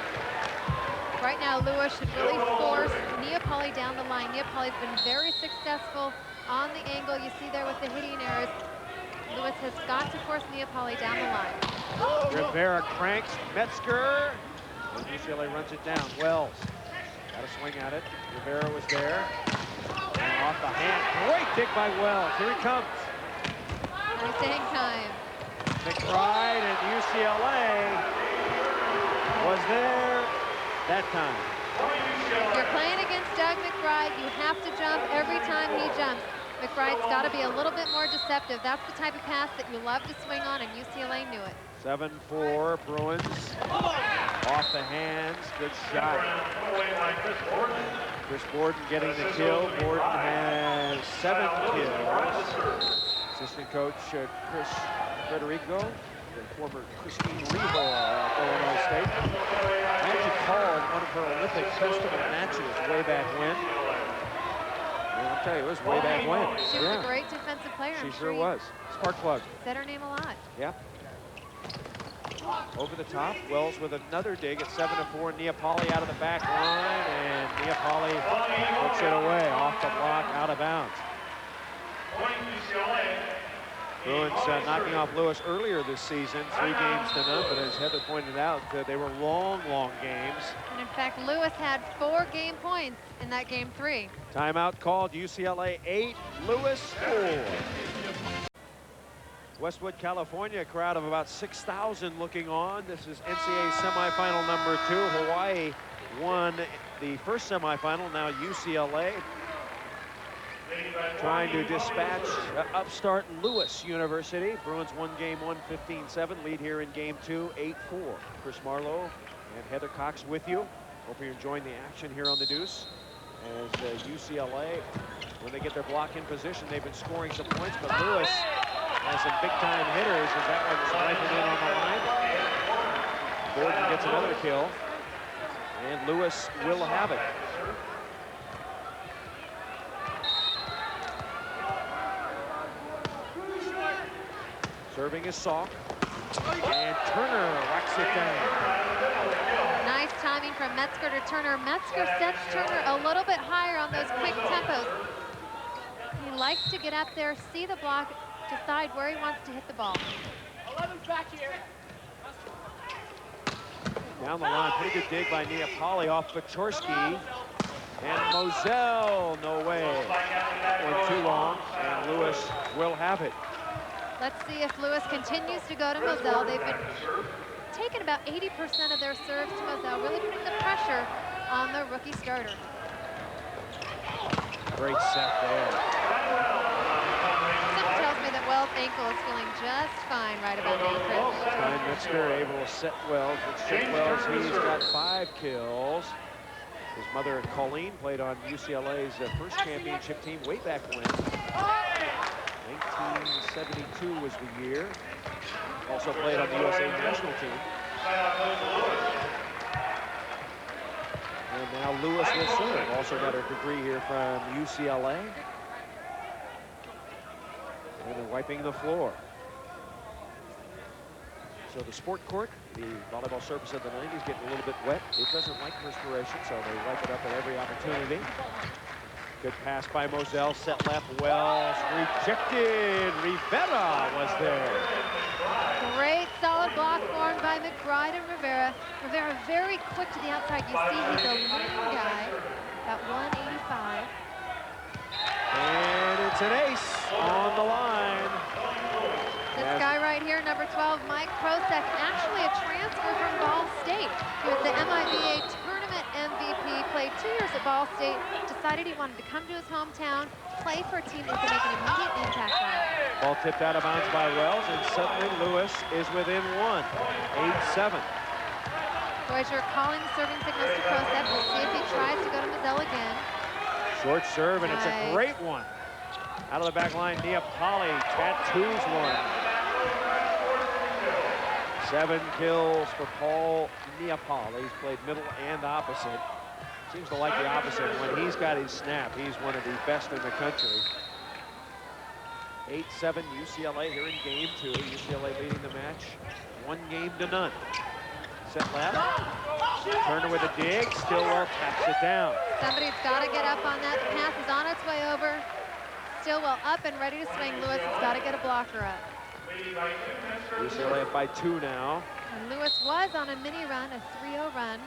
Right now, Lewis should really force Neapoli down the line. Neapoli's been very successful on the angle. You see there with the hitting errors. Lewis has got to force Neapoli down the line. Rivera cranks Metzger. And UCLA runs it down. Wells got a swing at it. Rivera was there. And off the hand. Great kick by Wells. Here he comes. Nice hang time. McBride and UCLA was there that time. If you're playing against Doug McBride, you have to jump every time he jumps. McBride's got to be a little bit more deceptive. That's the type of pass that you love to swing on, and UCLA knew it. 7-4 Bruins. Off the hands. Good shot. Chris Borden getting the kill. Borden has 7 kills. Assistant coach Chris Federico, the former Christine Revo at Illinois State. I actually called one of her Olympic festival matches way back when. And I'll tell you, it was way back when. She was a great defensive player. She sure was. Spark plug. Said her name a lot. Yeah. Over the top, Wells with another dig at 7-4. Neapoli out of the back line, and Neapoli puts it away off the block, out of bounds. Bruins knocking off Lewis earlier this season, 3 games to none, but as Heather pointed out, they were long games. And in fact, Lewis had 4 game points in that game 3. Timeout called. UCLA 8, Lewis 4. Westwood, California, a crowd of about 6,000 looking on. This is NCAA semifinal number 2. Hawaii won the first semifinal. Now UCLA trying to dispatch upstart Lewis University. Bruins won game 1, 15-7. Lead here in game 2, 8-4. Chris Marlowe and Heather Cox with you. Hope you're enjoying the action here on the Deuce. As UCLA, when they get their block in position, they've been scoring some points, but Lewis has some big-time hitters as that one is rifled in on the line. Gordon gets another kill, and Lewis will have it. Serving is Salk, and Turner whacks it down. Nice timing from Metzger to Turner. Metzger sets Turner a little bit higher on those quick tempos. He likes to get up there, see the block, decide where he wants to hit the ball. 11's back here. Down the line, pretty good dig by Neapoli off Baczorski. And Moselle, no way. Went too long, and Lewis will have it. Let's see if Lewis continues to go to Moselle. They've been taking about 80% of their serves to Moselle, really putting the pressure on the rookie starter. Great set there. Something tells me that Wells' ankle is feeling just fine right about now, Chris. Ryan Metzger able to set Wells. It's Chip Wells. He's got 5 kills. His mother, Colleen, played on UCLA's first championship team way back when. 1972 was the year. Also played on the USA national team. And now Lewis will serve. Also got her degree here from UCLA. And they're wiping the floor. So the sport court, the volleyball surface of the 90s, getting a little bit wet. It doesn't like perspiration, so they wipe it up at every opportunity. Good pass by Moselle, set left, Wells rejected. Rivera was there. Great solid block formed by McBride and Rivera. Rivera very quick to the outside. You see he's a lean guy, about 185. And it's an ace on the line. This guy right here, number 12, Mike Prosek, actually a transfer from Ball State. He was the MIVA tournament MVP, played 2 years at Ball State, decided he wanted to come to his hometown, play for a team that can make an immediate impact on him. Ball tipped out of bounds by Wells, and suddenly Lewis is within 1, 8-7. Deutscher calling the serving signals to Prosek. We'll see if he tries to go to Moselle again. Short serve, and it's a great one. Out of the back line, Neapoli tattoos one. 7 kills for Paul Neapoli. He's played middle and opposite. Seems to like the opposite. When he's got his snap, he's one of the best in the country. 8-7 UCLA here in game 2. UCLA leading the match 1-0. Set left. Turner with a dig. Stillwell taps it down. Somebody's got to get up on that. The pass is on its way over. Stillwell up and ready to swing. Lewis has got to get a blocker up. UCLA up by 2 now. And Lewis was on a mini run, a 3-0 run.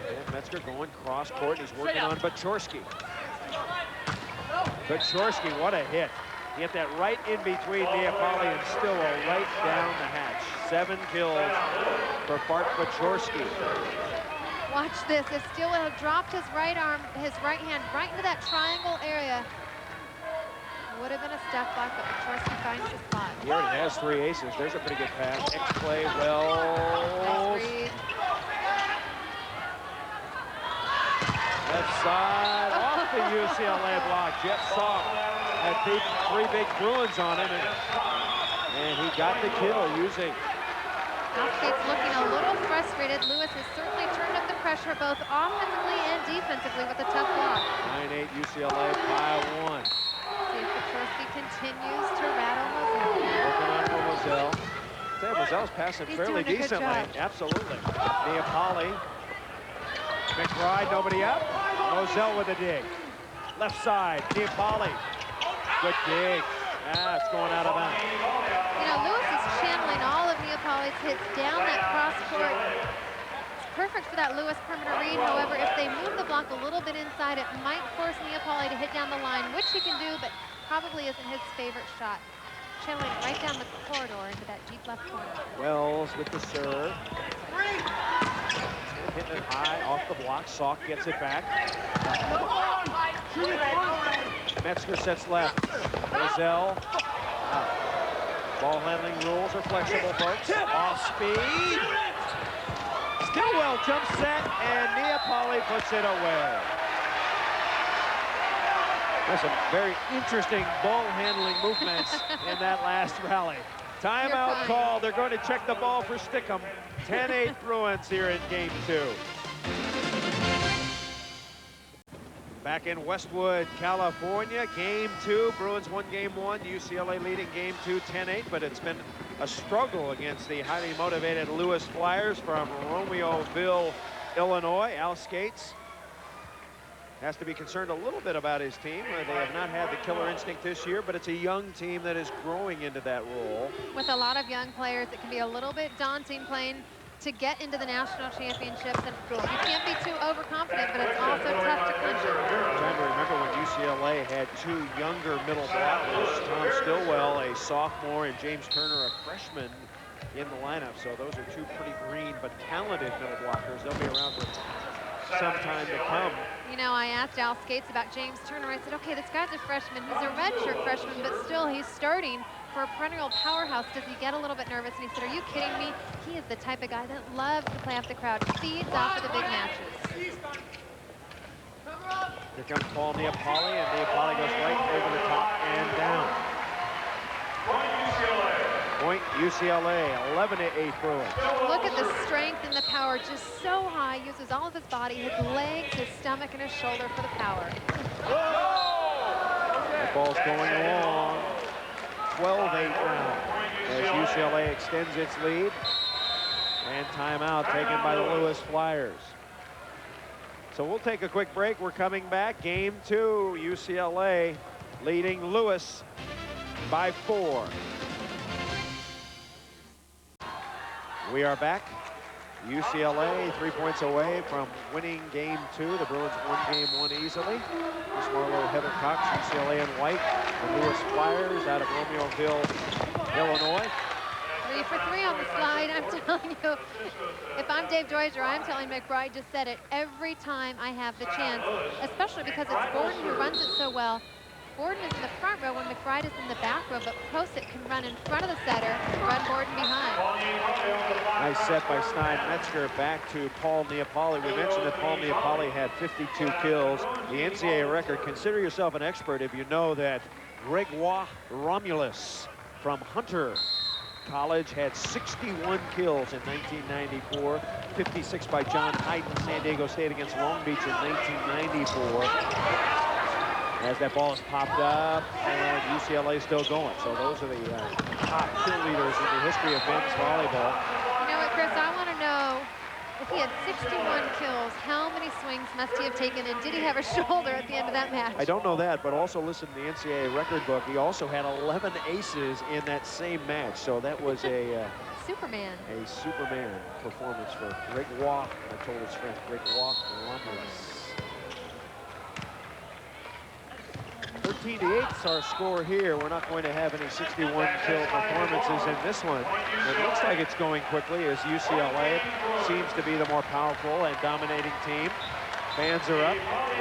And Metzger going cross court. He's working on Baczorski. Baczorski, what a hit. He hit that right in between Neapoli and Stillwell, right down the hatch. 7 kills for Bart Baczorski. Watch this. As Stillwell dropped his right arm, his right hand, right into that triangle area. Would have been a step back, but Baczorski finds the spot. He already has 3 aces. There's a pretty good pass. X-play, Wells. Nice read. Left side, off the UCLA block. Jeff Salk had three big Bruins on him, and he got the kill using. Skates looking a little frustrated. Lewis has certainly turned up the pressure both offensively and defensively with a tough block. 9-8 UCLA by 1. See if Petrosky continues to rattle Moselle. Working on for Moselle. Moselle's passing fairly decently. Absolutely. Neapoli. McBride, nobody up. Moselle with a dig. Left side, Neapoli. Good dig. It's going out of bounds. You know, Lewis is channeling all of Neapoli's hits down that cross court. It's perfect for that Lewis perimeter read. However, if they move the block a little bit inside, it might force Neapoli to hit down the line, which he can do, but probably isn't his favorite shot. Channeling right down the corridor into that deep left corner. Wells with the serve. Hitting it high off the block. Salk gets it back. Metzger sets left. Moselle. Ball handling rules are flexible, folks. Off speed. Stillwell jump set, and Neapoli puts it away. There's some very interesting ball handling movements in that last rally. Timeout call. They're going to check the ball for Stickham. 10-8 Bruins here in game 2. Back in Westwood, California, game 2. Bruins won game 1. UCLA leading game 2, 10-8, but it's been a struggle against the highly motivated Lewis Flyers from Romeoville, Illinois. Al Skates has to be concerned a little bit about his team. They have not had the killer instinct this year, but it's a young team that is growing into that role. With a lot of young players, it can be a little bit daunting playing to get into the national championships. And you can't be too overconfident, but it's also tough to clinch it. I'm trying to remember when UCLA had 2 younger middle blockers, Tom Stillwell, a sophomore, and James Turner, a freshman, in the lineup. So those are 2 pretty green but talented middle blockers. They'll be around for some time to come. You know, I asked Al Skates about James Turner. I said, okay, this guy's a freshman. He's a redshirt freshman, but still he's starting for a perennial powerhouse. Does he get a little bit nervous? And he said, are you kidding me? He is the type of guy that loves to play off the crowd, feeds off of the big matches. Here comes Paul Neapoli, and Neapoli goes right over the top and down. Point UCLA, 11-8 Bruins. Look at the strength and the power, just so high. Uses all of his body, his legs, his stomach, and his shoulder for the power. The ball's going along. 12-8 now as UCLA extends its lead. And timeout taken by the Lewis Flyers. So we'll take a quick break. We're coming back. Game 2, UCLA leading Lewis by 4. We are back. UCLA 3 points away from winning game 2. The Bruins won game 1 easily. Chris Marlowe, Heather Cox, UCLA in white. The Lewis Flyers out of Romeoville, Illinois. 3 for 3 on the slide. I'm telling you, if I'm Dave Dozier, I'm telling McBride, just said it every time I have the chance, especially because it's Gordon who runs it so well. Gordon is in the front row when McBride is in the back row, but Prosit can run in front of the setter and run Gordon behind. Nice set by Stein Metzger back to Paul Neapoli. We mentioned that Paul Neapoli had 52 kills. The NCAA record, consider yourself an expert if you know that Gregoire Romulus from Hunter College had 61 kills in 1994, 56 by John Hyden, San Diego State against Long Beach in 1994. As that ball is popped up, and UCLA is still going. So those are the top kill leaders in the history of men's volleyball. You know what, Chris, I want to know, if he had 61 kills, how many swings must he have taken, and did he have a shoulder at the end of that match? I don't know that, but also listen to the NCAA record book. He also had 11 aces in that same match. So that was a Superman. A Superman performance for Gregoire. I told his friend Gregoire Romulus. 13-8 is our score here. We're not going to have any 61 kill performances in this one. It looks like it's going quickly as UCLA seems to be the more powerful and dominating team. Fans are up.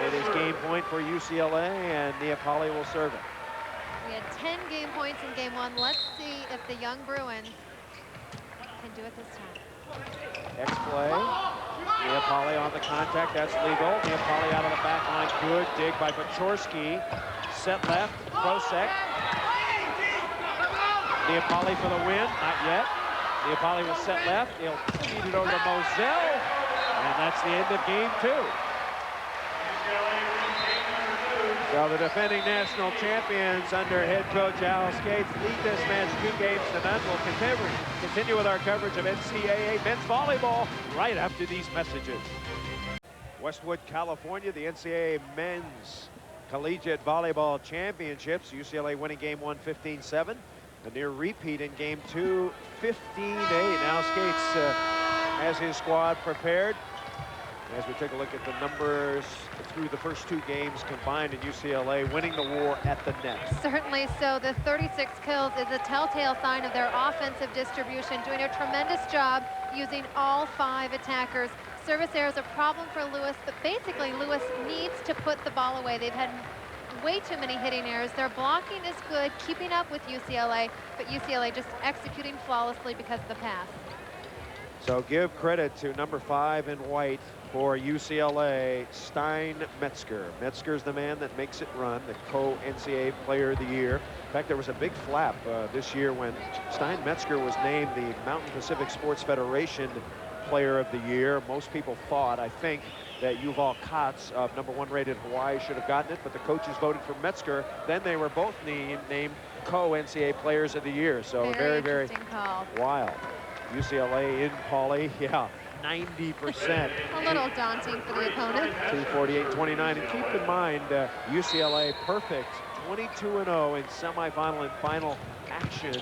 It is game point for UCLA, and Neapoli will serve it. We had 10 game points in game 1. Let's see if the young Bruins can do it this time. X-play. Neapoli on the contact. That's legal. Neapoli out of the back line. Good dig by Petrosky. set left, close sec. Neapoli for the win, not yet. Neapoli was set left. He'll feed it over to Moselle, and that's the end of game 2. So the defending national champions under head coach Al Skates lead this match 2 games to none. We'll continue with our coverage of NCAA men's volleyball right after these messages. Westwood, California, the NCAA men's collegiate volleyball championships. UCLA winning game 1 15-7. A near repeat in game 2 15-8. Now Skates has his squad prepared. As we take a look at the numbers through the first 2 games combined in UCLA, winning the war at the net. Certainly so. The 36 kills is a telltale sign of their offensive distribution, doing a tremendous job using all 5 attackers. Service error is a problem for Lewis, but basically Lewis needs to put the ball away. They've had way too many hitting errors. Their blocking is good, keeping up with UCLA, but UCLA just executing flawlessly because of the pass. So give credit to number 5 in white for UCLA, Stein Metzger. Metzger's the man that makes it run, the co-NCAA Player of the Year. In fact, there was a big flap this year when Stein Metzger was named the Mountain Pacific Sports Federation Player of the Year. Most people thought, I think, that Yuval Katz of number 1 rated Hawaii should have gotten it, but the coaches voted for Metzger. Then they were both named co-NCAA Players of the Year. So very call. Wild. UCLA in Pauley, yeah, 90%. A little daunting for the opponent. 248-29, and keep in mind, UCLA perfect 22-0 in semifinal and final action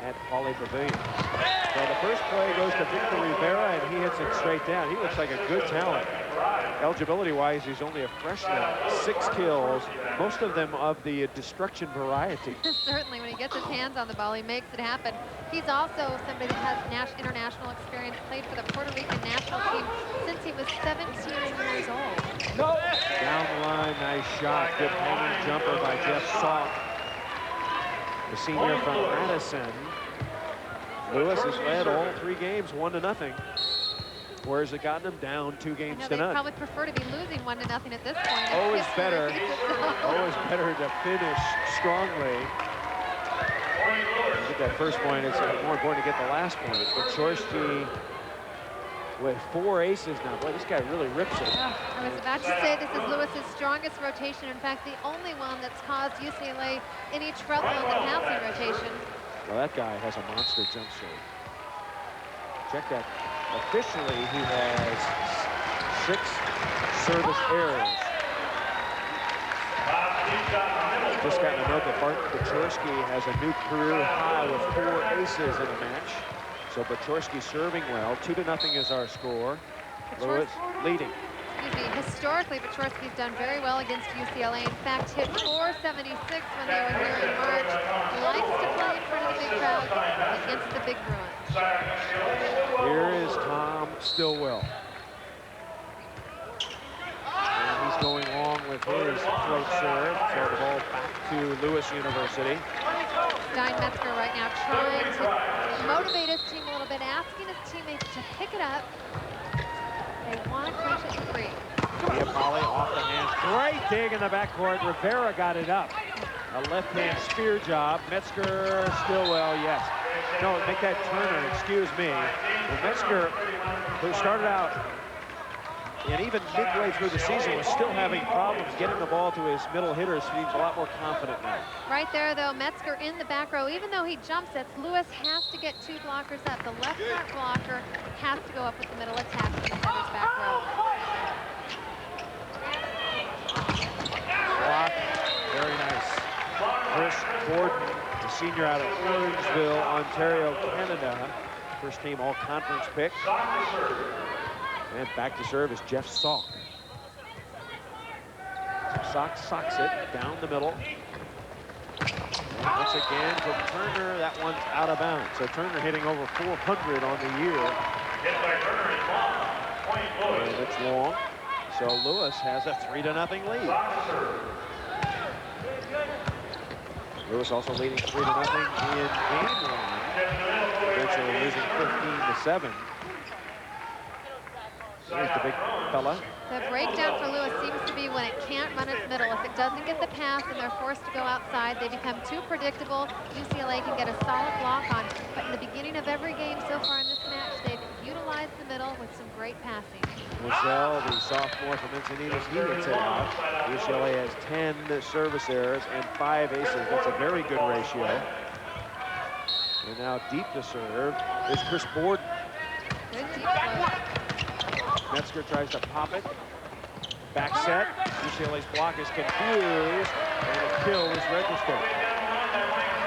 at Pauley Pavilion. So the first play goes to Victor Rivera, and he hits it straight down. He looks like a good talent. Eligibility-wise, he's only a freshman. 6 kills, most of them of the destruction variety. Certainly, when he gets his hands on the ball, he makes it happen. He's also somebody that has international experience, played for the Puerto Rican national team since he was 17 years old. No! Down the line, nice shot. Good hanging jumper by Jeff Salk, the senior from Madison. Lewis has led all 3 games 1-0. Where's it gotten him? Down 2 games to none. They probably prefer to be losing 1-0 at this point. Always better. Always better to finish strongly. Get that first point. It's more important to get the last point. Bachorski with 4 aces now. Boy, this guy really rips it. I was about to say this is Lewis's strongest rotation. In fact, the only one that's caused UCLA any trouble in the passing rotation. Well, that guy has a monster jump serve. Check that. Officially, he has 6 service errors. Just gotten a note that Bart Bachorski has a new career high with 4 aces in a match. So Bachorski serving well. 2-0 is our score. Lewis leading. Excuse me. Historically, Bachorski's done very well against UCLA. In fact, hit 476 when they were here in March. Likes to play in front of the big crowd against the big Bruins. Here is Tom Stillwell. And he's going long with his throat serve. So the ball back to Lewis University. Stein Metzger right now trying to motivate his team a little bit, asking his teammates to pick it up. They want to clinch it to 3. Neapoli off the hands. Great dig in the backcourt. Rivera got it up. A left-hand spear job. Metzger, Stillwell, yes. No, make that Turner, excuse me. Well, Metzger, who started out and even midway through the season was still having problems getting the ball to his middle hitters. He's a lot more confident now. Right there, though, Metzger in the back row. Even though he jump sets, Lewis has to get 2 blockers up. The left front blocker has to go up with the middle attack in the setter's back row. Block, very nice. Chris Gordon, the senior out of Orangeville, Ontario, Canada. First team all-conference pick. And back to serve is Jeff Salk. Salk socks it down the middle. And once again to Turner, that one's out of bounds. So Turner hitting over 400 on the year. And it's long. So Lewis has a 3-0 lead. Lewis also leading 3-0 in game 1. Eventually losing 15-7. Here's the big fella. The breakdown for Lewis seems to be when it can't run its middle. If it doesn't get the pass and they're forced to go outside, they become too predictable. UCLA can get a solid block on. But in the beginning of every game so far in this match, they've utilized the middle with some great passing. Moselle, the sophomore from Encinitas, he hits it out. UCLA has 10 service errors and 5 aces. That's a very good ratio. And now deep to serve is Chris Borden. Good deep float. Metzger tries to pop it. Back set. UCLA's block is confused, and a kill is registered.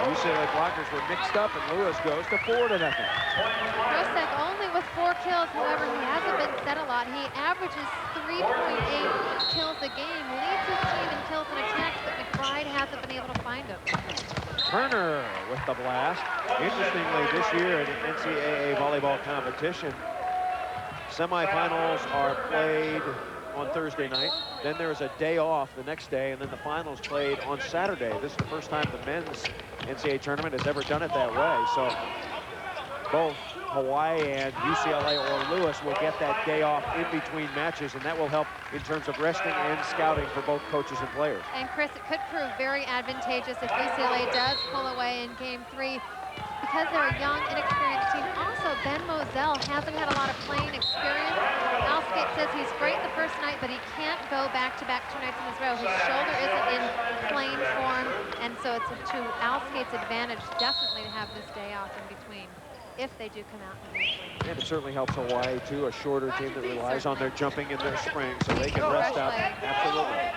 UCLA blockers were mixed up, and Lewis goes to 4-0. Rosek only with 4 kills. However, he hasn't been set a lot. He averages 3.8 kills a game, leads his team in kills and attacks, but McBride hasn't been able to find him. Turner with the blast. Interestingly, this year in the NCAA volleyball competition, semifinals are played on Thursday night. Then there's a day off the next day, and then the finals played on Saturday. This is the first time the men's NCAA tournament has ever done it that way. So both Hawaii and UCLA or Lewis will get that day off in between matches, and that will help in terms of resting and scouting for both coaches and players. And Chris, it could prove very advantageous if UCLA does pull away in game 3, because they're a young, inexperienced team. Also, Ben Moselle hasn't had a lot of playing experience. Alskate says he's great the first night, but he can't go back-to-back 2 nights in a row. His shoulder isn't in playing form, and so it's to Alskate's advantage definitely to have this day off in between, if they do come out in game 3. And it certainly helps Hawaii, too, a shorter team that relies on their jumping and their spring, so they can rest out. Absolutely.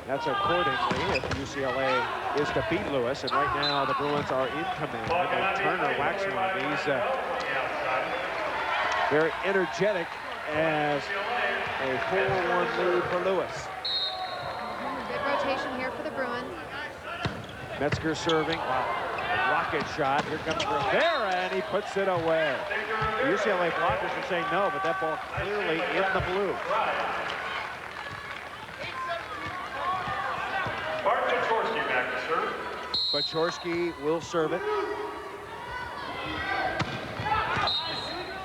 That's accordingly if UCLA is to beat Lewis, and right now the Bruins are in command. And Turner whacks one of these. Very energetic as a 4-1 lead for Lewis. Good rotation here for the Bruins. Metzger serving. Wow. A rocket shot. Here comes Rivera, and he puts it away. The UCLA blockers are saying no, but that ball clearly in the blue. Baczorski will serve it.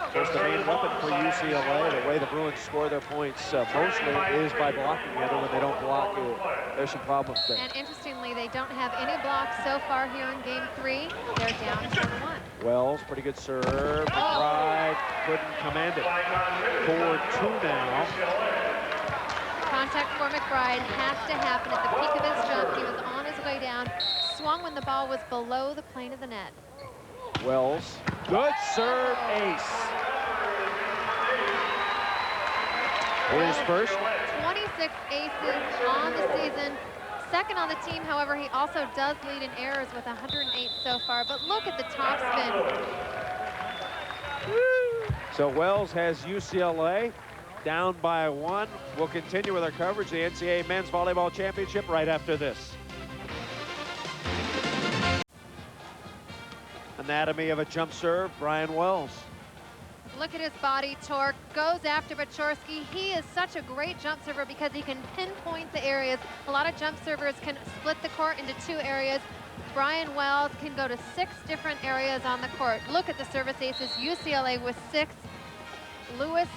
Of course, the main weapon for UCLA, the way the Bruins score their points mostly is by blocking the other. When they don't block, there's some problems there. And interestingly, they don't have any blocks so far here in game 3. They're down 4-1. Wells, pretty good serve. McBride couldn't command it. 4-2 now. Contact for McBride has to happen at the peak of his jump. He was on his way down, swung when the ball was below the plane of the net. Wells, good serve, ace. His first. 26 aces on the season. Second on the team, however, he also does lead in errors with 108 so far. But look at the top spin. So Wells has UCLA down by 1. We'll continue with our coverage of the NCAA Men's Volleyball Championship right after this. Anatomy of a jump serve, Brian Wells. Look at his body torque, goes after Baczorski. He is such a great jump server because he can pinpoint the areas. A lot of jump servers can split the court into 2 areas. Brian Wells can go to 6 different areas on the court. Look at the service aces, UCLA with 6. Lewis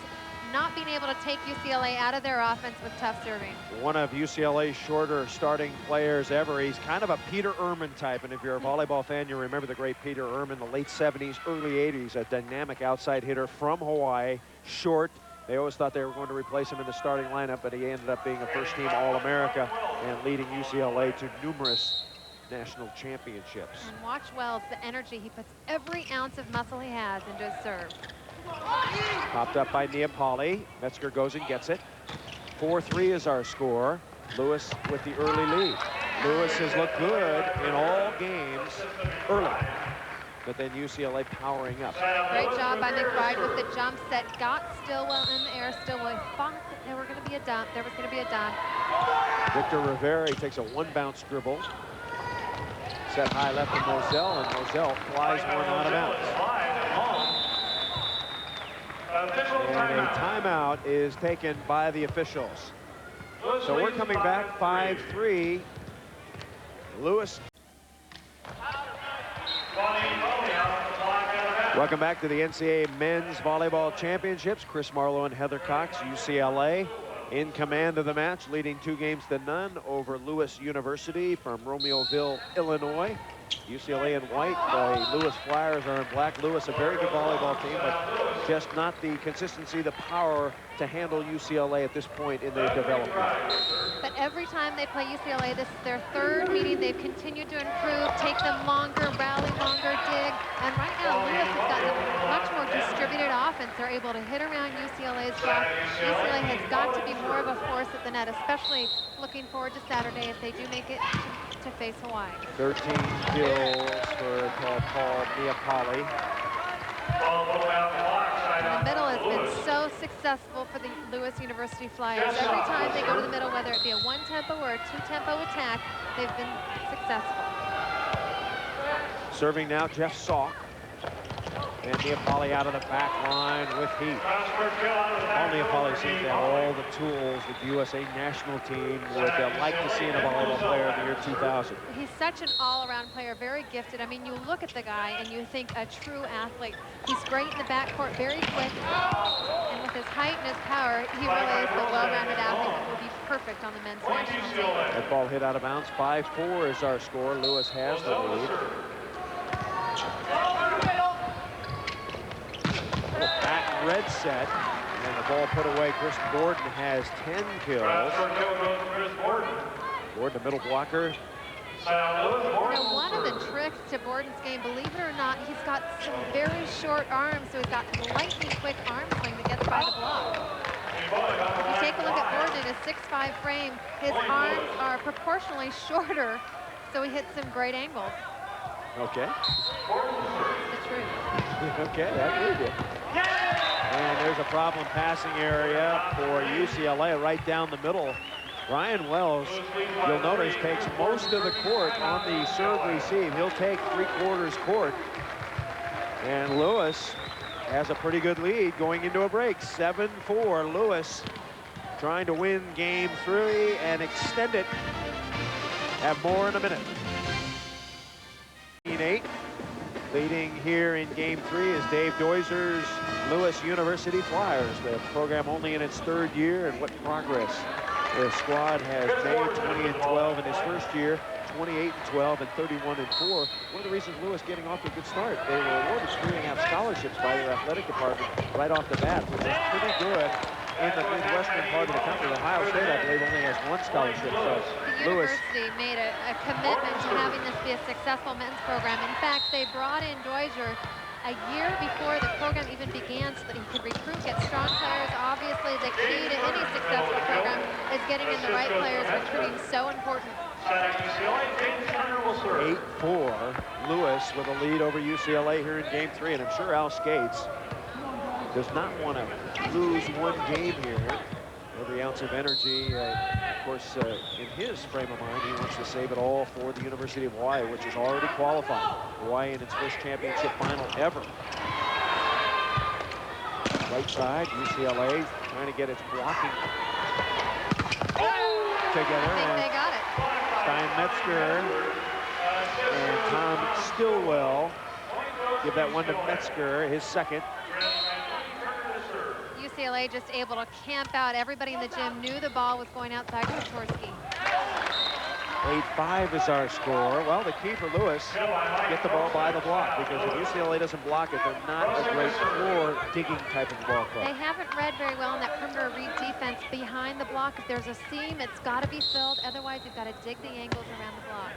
not being able to take UCLA out of their offense with tough serving. One of UCLA's shorter starting players ever. He's kind of a Peter Ehrman type, and if you're a volleyball fan, you remember the great Peter Ehrman, the late 70s, early 80s, a dynamic outside hitter from Hawaii, short. They always thought they were going to replace him in the starting lineup, but he ended up being a first-team All-America and leading UCLA to numerous national championships. And watch Wells, the energy. He puts every ounce of muscle he has into his serve. Popped up by Neapoli. Metzger goes and gets it. 4-3 is our score. Lewis with the early lead. Lewis has looked good in all games early, but then UCLA powering up. Great job by McBride with the jumps that got Stillwell in the air. Stillwell thought that there was going to be a dump. Victor Rivera, he takes a 1-bounce dribble. Set high left to Moselle, and Moselle flies one out of bounds. And a timeout is taken by the officials. So we're coming back 5-3. Lewis. Welcome back to the NCAA Men's Volleyball Championships. Chris Marlowe and Heather Cox, UCLA, in command of the match, leading 2-0 over Lewis University from Romeoville, Illinois. UCLA in white, the Lewis Flyers are in black. Lewis, a very good volleyball team, but just not the consistency, the power to handle UCLA at this point in their development. But every time they play UCLA, this is their third meeting. They've continued to improve, take them longer, rally longer, dig. And right now, Lewis has gotten a much more distributed offense. They're able to hit around UCLA's block. UCLA has got to be more of a force at the net, especially looking forward to Saturday if they do make it to face Hawaii. 13 kills for Paul Neapoli. The middle has been so successful for the Lewis University Flyers. Every time they go to the middle, whether it be a one-tempo or a two-tempo attack, they've been successful. Serving now, Jeff Salk. And Neapoli out of the back line with heat. Paul Neapoli seems to have all the tools that the USA national team would like to see in a volleyball player in the year 2000. He's such an all-around player, very gifted. I mean, you look at the guy and you think a true athlete. He's great in the backcourt, very quick. And with his height and his power, he really is a well-rounded athlete that will be perfect on the men's national team. That ball hit out of bounds. 5-4 is our score. Lewis has the lead. Back red set, and the ball put away. Chris Borden has 10 kills. Borden, the middle blocker. You know, one of the tricks to Borden's game, believe it or not, he's got some very short arms, so he's got lightning quick arm swing that gets by the block. If you take a look at Borden in a 6'5" frame, his arms are proportionally shorter, so he hits some great angles. Okay. It's the truth. Okay, I believe you. And there's a problem passing area for UCLA right down the middle. Ryan Wells, you'll notice, takes most of the court on the serve receive. He'll take 3/4 court. And Lewis has a pretty good lead going into a break. 7-4, Lewis trying to win game 3 and extend it. Have more in a minute. 8. Leading here in game 3 is Dave Doizer's Lewis University Flyers. The program only in its 3rd year, and what progress the squad has made. 20-12 in his first year, 28-12 and 31-4. One of the reasons Lewis getting off to a good start, they were awarded 3.5 scholarships by their athletic department right off the bat, which is pretty good in the Midwestern part of the country. Ohio State, I believe, only has 1 scholarship. So the Lewis university made a commitment to having this be a successful men's program. In fact, they brought in Doizer a year before the program even began so that he could recruit, get strong players. Obviously, the key to any successful program is getting in the right players. Recruiting so important. 8-4, Lewis with a lead over UCLA here in game 3, and I'm sure Al Skates does not want to lose one game here. Every ounce of energy, of course, in his frame of mind, he wants to save it all for the University of Hawaii, which is already qualified. Hawaii in its first championship final ever. Right side, UCLA trying to get its blocking together. I think they got it. Stein Metzger and Tom Stillwell give that one to Metzger, his second. UCLA just able to camp out. Everybody in the gym knew the ball was going outside Kotorski. 8-5 is our score. Well, the key for Lewis, get the ball by the block, because if UCLA doesn't block it, they're not a great floor digging type of ball club. They haven't read very well in that perimeter read defense behind the block. If there's a seam, it's got to be filled. Otherwise, you've got to dig the angles around the block.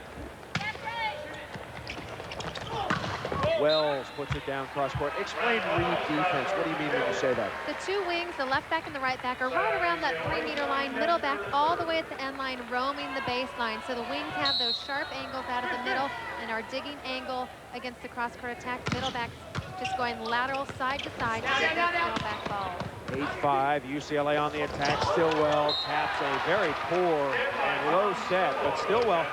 Wells puts it down cross court. Explain read defense. What do you mean when you say that? The two wings, the left back and the right back, are right around that 3-meter line, middle back all the way at the end line, roaming the baseline. So the wings have those sharp angles out of the middle and are digging angle against the cross court attack. Middle backs just going lateral side to side to get those middle back balls. 8-5, UCLA on the attack. Stillwell taps a very poor and low set, but Stillwell,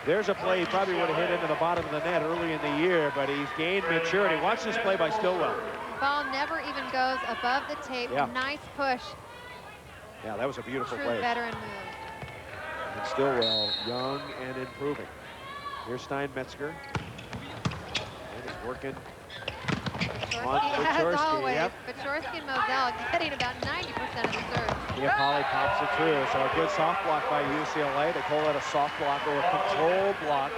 there's a play he probably would have hit into the bottom of the net early in the year, but he's gained maturity. Watch this play by Stillwell. Ball never even goes above the tape. Yeah. Nice push. Yeah, that was a beautiful True play. veteran move. And Stillwell, young and improving. Here's Stein Metzger. And he's working As always. Yep. Pechorsky and Moselle getting about 90% of the serves. Yeah, Polly pops it through. So a good soft block by UCLA. They call it a soft block or a control block.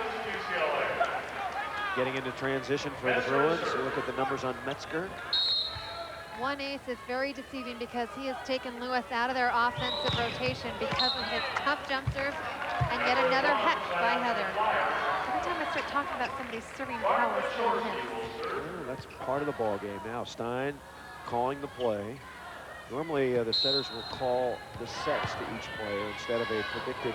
Getting into transition for the Bruins. So look at the numbers on Metzger. One ace is very deceiving because he has taken Lewis out of their offensive rotation because of his tough jump serves, and yet another hex by Heather. Every time I start talking about somebody's serving prowess, Heather hits. Yeah, that's part of the ball game now. Stein calling the play. Normally the setters will call the sets to each player instead of a predicted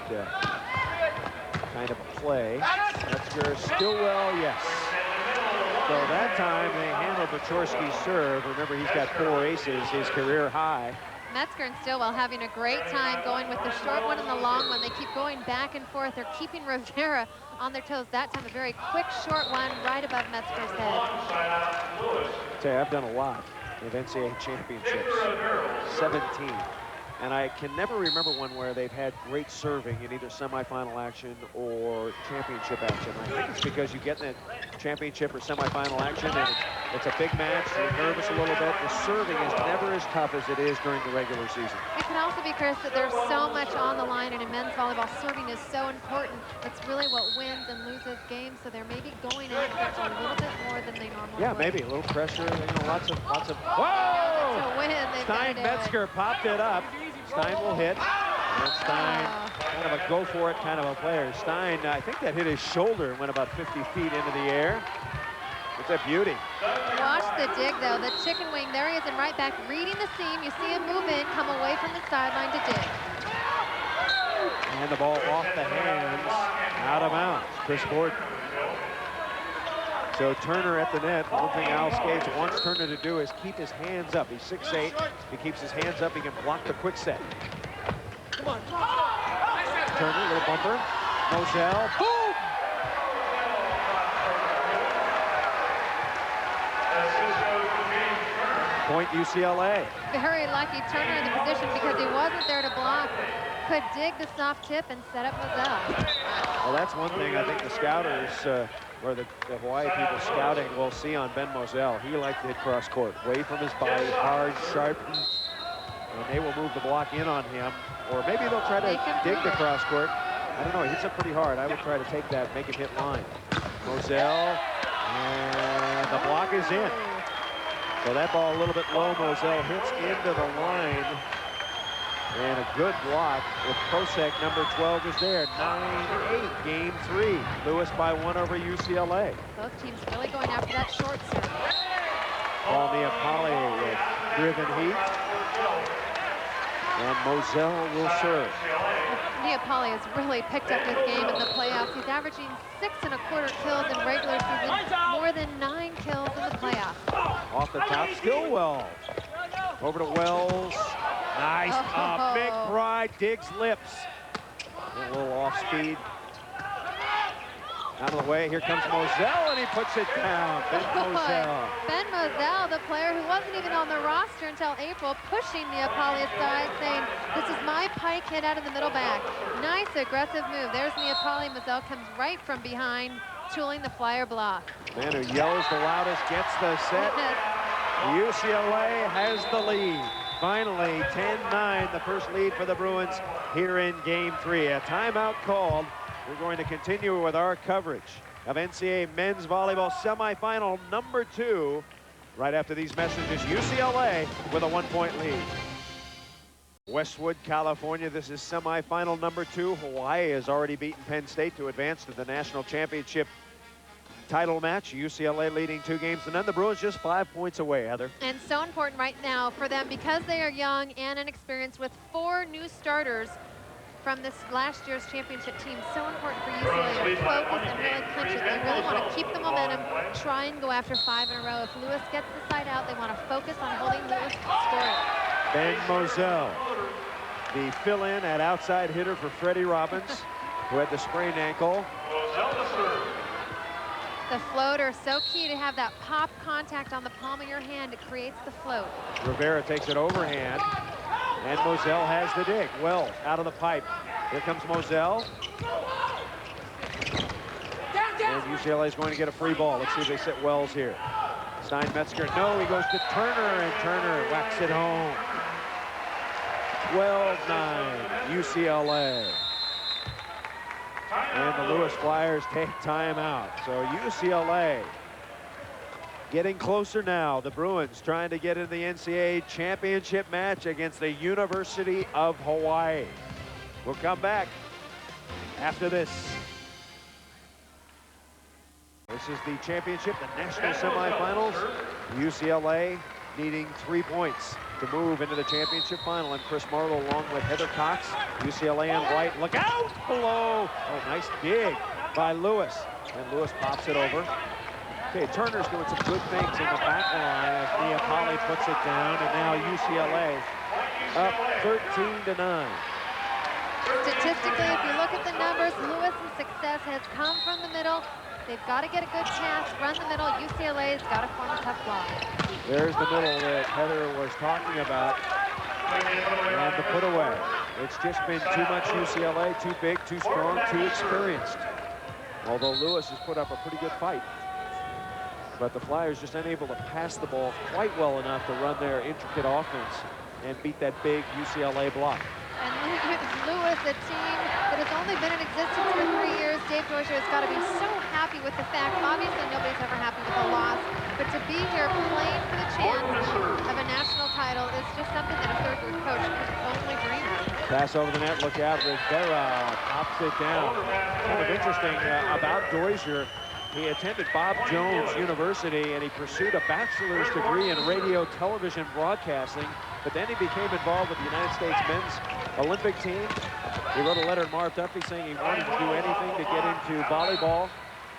kind of a play. Metzger, Stillwell, yes. So that time they handled Pechorsky's serve. Remember, he's got 4 aces, his career high. Metzger and Stillwell having a great time going with the short one and the long one. They keep going back and forth. They're keeping Rivera on their toes. That time a very quick short one right above Metzger's head. Tell you, I've done a lot of NCAA championships, 17. And I can never remember one where they've had great serving in either semifinal action or championship action. I think it's because you get in that championship or semifinal action and it's a big match, you're nervous a little bit. The serving is never as tough as it is during the regular season. It can also be, Chris, that there's so much on the line, and in men's volleyball, serving is so important. It's really what wins and loses games, so they're maybe going after it a little bit more than they normally would. Maybe a little pressure, lots of. Whoa! To win, Stein Metzger popped it up. Stein will hit. And Stein, kind of a go for it kind of a player. Stein, I think that hit his shoulder and went about 50 feet into the air. It's a beauty. Watch the dig, though. The chicken wing, there he is, and right back, reading the seam. You see him move in, come away from the sideline to dig. And the ball off the hands, out of bounds. Chris Gordon. So Turner at the net. One thing Al Skates wants Turner to do is keep his hands up. He's 6'8". He keeps his hands up. He can block the quick set. Come on. Turner, little bumper. Moselle, boom! Point UCLA. Very lucky Turner in the position because he wasn't there to block. Could dig the soft tip and set up Moselle. Well, that's one thing I think the scouters, or the Hawaii people scouting, will see on Ben Moselle. He likes to hit cross court, away from his body, hard, sharp, and they will move the block in on him. Or maybe they'll try to dig the cross court. I don't know, he hits it pretty hard. I would try to take that, make him hit line. Moselle, and the block is in. So that ball a little bit low. Moselle hits into the line. And a good block with Prosek, number 12, is there. 9-8, game 3. Lewis by 1 over UCLA. Both teams really going after that short serve. Paul Neapoli with driven heat. And Moselle will serve. Neapoli has really picked up this game in the playoffs. He's averaging 6¼ kills in regular season, more than 9 kills in the playoffs. Off the top, Stillwell. Over to Wells. Nice. McBride digs lips. A little off speed. Out of the way. Here comes Moselle, and he puts it down. Ben Moselle. Ben Moselle, the player who wasn't even on the roster until April, pushing Neapoli aside, saying, "This is my pike hit out of the middle back." Nice aggressive move. There's Neapoli. Moselle comes right from behind, tooling the flyer block. Man who yells the loudest gets the set. UCLA has the lead. Finally, 10-9, the first lead for the Bruins here in game 3. A timeout called. We're going to continue with our coverage of NCAA men's volleyball semifinal number 2. Right after these messages, UCLA with a 1-point lead. Westwood, California, this is semifinal number 2. Hawaii has already beaten Penn State to advance to the national championship title match. UCLA leading 2 games to none. The Bruins just 5 points away, Heather. And so important right now for them because they are young and inexperienced with 4 new starters from this last year's championship team. So important for UCLA to focus and really clinch it. They really want to keep the momentum, try and go after 5 in a row. If Lewis gets the side out, they want to focus on holding Lewis scoring. Ben Moselle, the fill-in at outside hitter for Freddie Robbins, who had the sprained ankle. The floater, so key to have that pop contact on the palm of your hand. It creates the float. Rivera takes it overhand, and Moselle has the dig. Wells out of the pipe. Here comes Moselle. And UCLA is going to get a free ball. Let's see if they sit Wells here. Steinmetzger, no, he goes to Turner, and Turner whacks it home. 12-9, UCLA. And the Lewis Flyers take timeout. So UCLA getting closer now. The Bruins trying to get in the NCAA championship match against the University of Hawaii. We'll come back after this. This is the championship, the national semifinals. UCLA needing 3 points to move into the championship final. And Chris Marlowe along with Heather Cox. UCLA on right. Look out below. Oh, nice dig by Lewis. And Lewis pops it over. Okay, Turner's doing some good things in the back line as Nia Polly puts it down. And now UCLA up 13-9. Statistically, if you look at the numbers, Lewis's success has come from the middle. They've got to get a good pass, run the middle. UCLA's got to form a tough block. There's the middle that Heather was talking about. And the put away. It's just been too much UCLA, too big, too strong, too experienced. Although Lewis has put up a pretty good fight. But the Flyers just unable to pass the ball quite well enough to run their intricate offense and beat that big UCLA block. And Lewis, a team that has only been in existence for 3 years, Dave Dozier has got to be so happy with the fact. Obviously, nobody's ever happy with a loss, but to be here playing for the chance of a national title is just something that a third-year coach could only dream of. Pass over the net, look out, Rivera pops it down. Kind of interesting about Dozier. He attended Bob Jones University and he pursued a bachelor's degree in radio television broadcasting, but then he became involved with the United States men's Olympic team. He wrote a letter to Marv Duffy saying he wanted to do anything to get into volleyball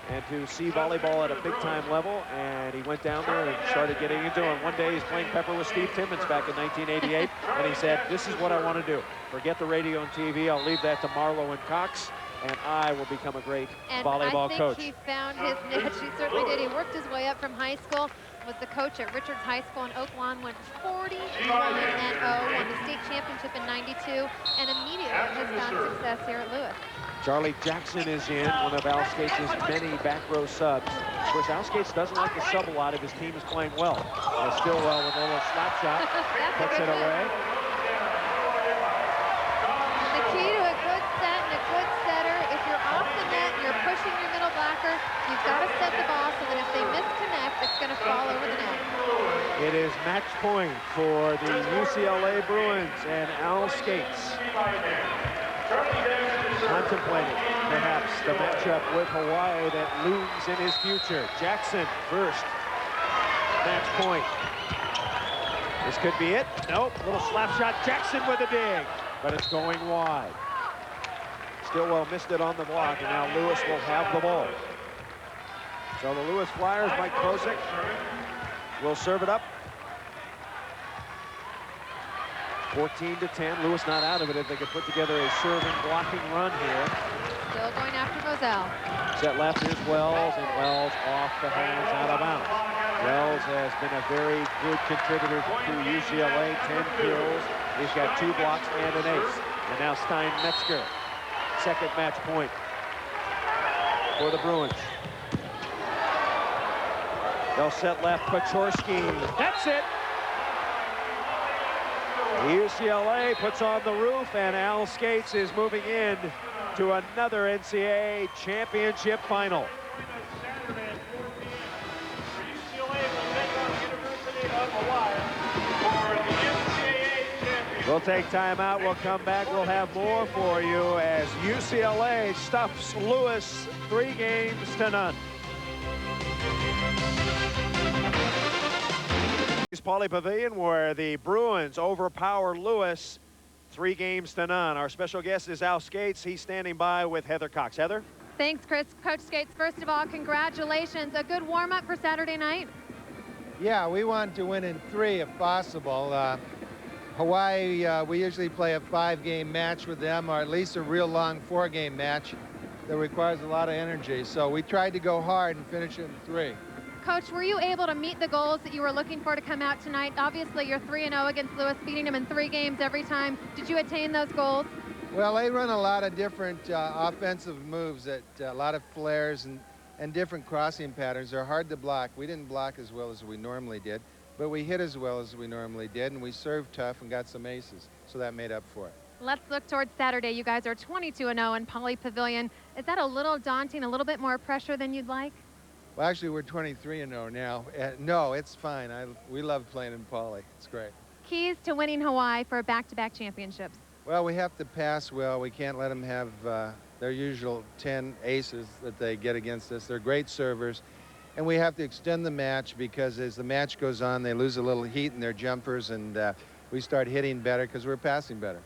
and to see volleyball at a big-time level, and he went down there and started getting into it. One day he's playing pepper with Steve Timmons back in 1988, and he said, this is what I want to do. Forget the radio and TV. I'll leave that to Marlowe and Cox, and I will become a great volleyball coach. I think he found his niche. He certainly did. He worked his way up from high school, was the coach at Richards High School in Oak Lawn, went 41-0, won the state championship in '92, and immediately has found success here at Lewis. Charlie Jackson is in, one of Al Skates' many back row subs. Of course, Al Skates doesn't like to sub a lot if his team is playing well. Stillwell with a little slap shot, puts it away. The key to a good set and a good setter, if you're off the net and you're pushing your middle blocker, you've got to set the ball so that if they misconnect, it's going to fall over the net. It is match point for the UCLA Bruins and Al Skates. Contemplating perhaps the matchup with Hawaii that looms in his future. Jackson first. Match point. This could be it. Nope. Little slap shot. Jackson with a dig. But it's going wide. Stillwell missed it on the block, and now Lewis will have the ball. So the Lewis Flyers, Mike Krosick, will serve it up. 14-10. Lewis not out of it if they could put together a serving blocking run here. Still going after Moselle. Set left, here's Wells, and Wells off the hands, out of bounds. Wells has been a very good contributor to UCLA, 10 kills. He's got 2 blocks and an ace. And now Steinmetzger, second match point for the Bruins. They'll set left, Pachorski. That's it. UCLA puts on the roof, and Al Skates is moving in to another NCAA championship final. We'll take time out. We'll come back. We'll have more for you as UCLA stuffs Lewis 3-0. Pauley Pavilion, where the Bruins overpower Lewis 3-0. Our special guest is Al Skates. He's standing by with Heather Cox. Heather? Thanks, Chris. Coach Skates, first of all, congratulations. A good warm-up for Saturday night? Yeah, we want to win in 3 if possible. Hawaii, we usually play a 5-game match with them, or at least a real long 4-game match that requires a lot of energy. So we tried to go hard and finish it in 3. Coach, were you able to meet the goals that you were looking for to come out tonight? Obviously, you're 3-0 against Lewis, beating them in 3 games every time. Did you attain those goals? Well, they run a lot of different offensive moves, a lot of flares, and and different crossing patterns. They're hard to block. We didn't block as well as we normally did, but we hit as well as we normally did, and we served tough and got some aces, so that made up for it. Let's look towards Saturday. You guys are 22-0 in Poly Pavilion. Is that a little daunting, a little bit more pressure than you'd like? Well, actually, we're 23-0 now. No, it's fine. We love playing in Poly. It's great. Keys to winning Hawaii for back-to-back championships. Well, we have to pass well. We can't let them have their usual 10 aces that they get against us. They're great servers. And we have to extend the match because as the match goes on, they lose a little heat in their jumpers, and we start hitting better because we're passing better.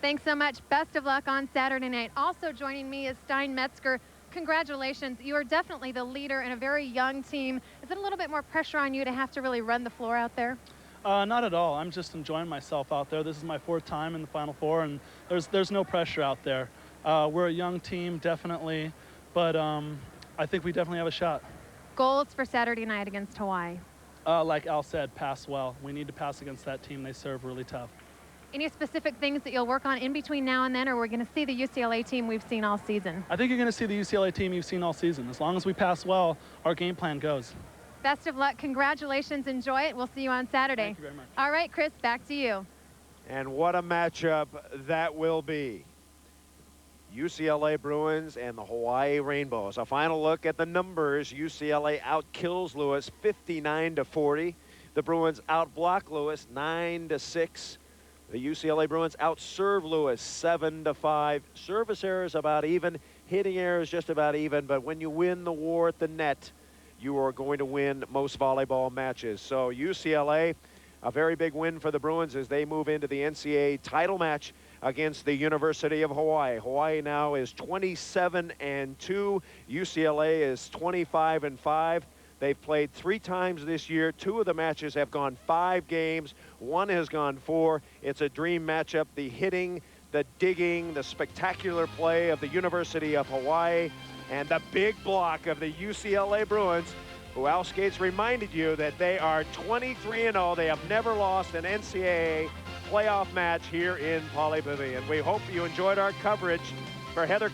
Thanks so much. Best of luck on Saturday night. Also joining me is Stein Metzger. Congratulations. You are definitely the leader in a very young team. Is it a little bit more pressure on you to have to really run the floor out there? Not at all. I'm just enjoying myself out there. This is my 4th time in the Final Four, and there's no pressure out there. We're a young team, definitely, but I think we definitely have a shot. Goals for Saturday night against Hawaii? Like Al said, pass well. We need to pass against that team. They serve really tough. Any specific things that you'll work on in between now and then, or we're going to see the UCLA team we've seen all season? I think you're going to see the UCLA team you've seen all season. As long as we pass well, our game plan goes. Best of luck. Congratulations. Enjoy it. We'll see you on Saturday. Thank you very much. All right, Chris, back to you. And what a matchup that will be. UCLA Bruins and the Hawaii Rainbows. A final look at the numbers. UCLA outkills Lewis 59-40. The Bruins outblock Lewis 9-6. The UCLA Bruins outserve Lewis 7-5. Service errors about even. Hitting errors just about even. But when you win the war at the net, you are going to win most volleyball matches. So UCLA, a very big win for the Bruins as they move into the NCAA title match against the University of Hawaii. Hawaii now is 27-2. UCLA is 25-5. They've played 3 times this year. 2 of the matches have gone 5 games. 1 has gone 4. It's a dream matchup. The hitting, the digging, the spectacular play of the University of Hawaii, and the big block of the UCLA Bruins, who Al Skates reminded you that they are 23-0. They have never lost an NCAA playoff match here in Poly Pavilion. We hope you enjoyed our coverage. For Heather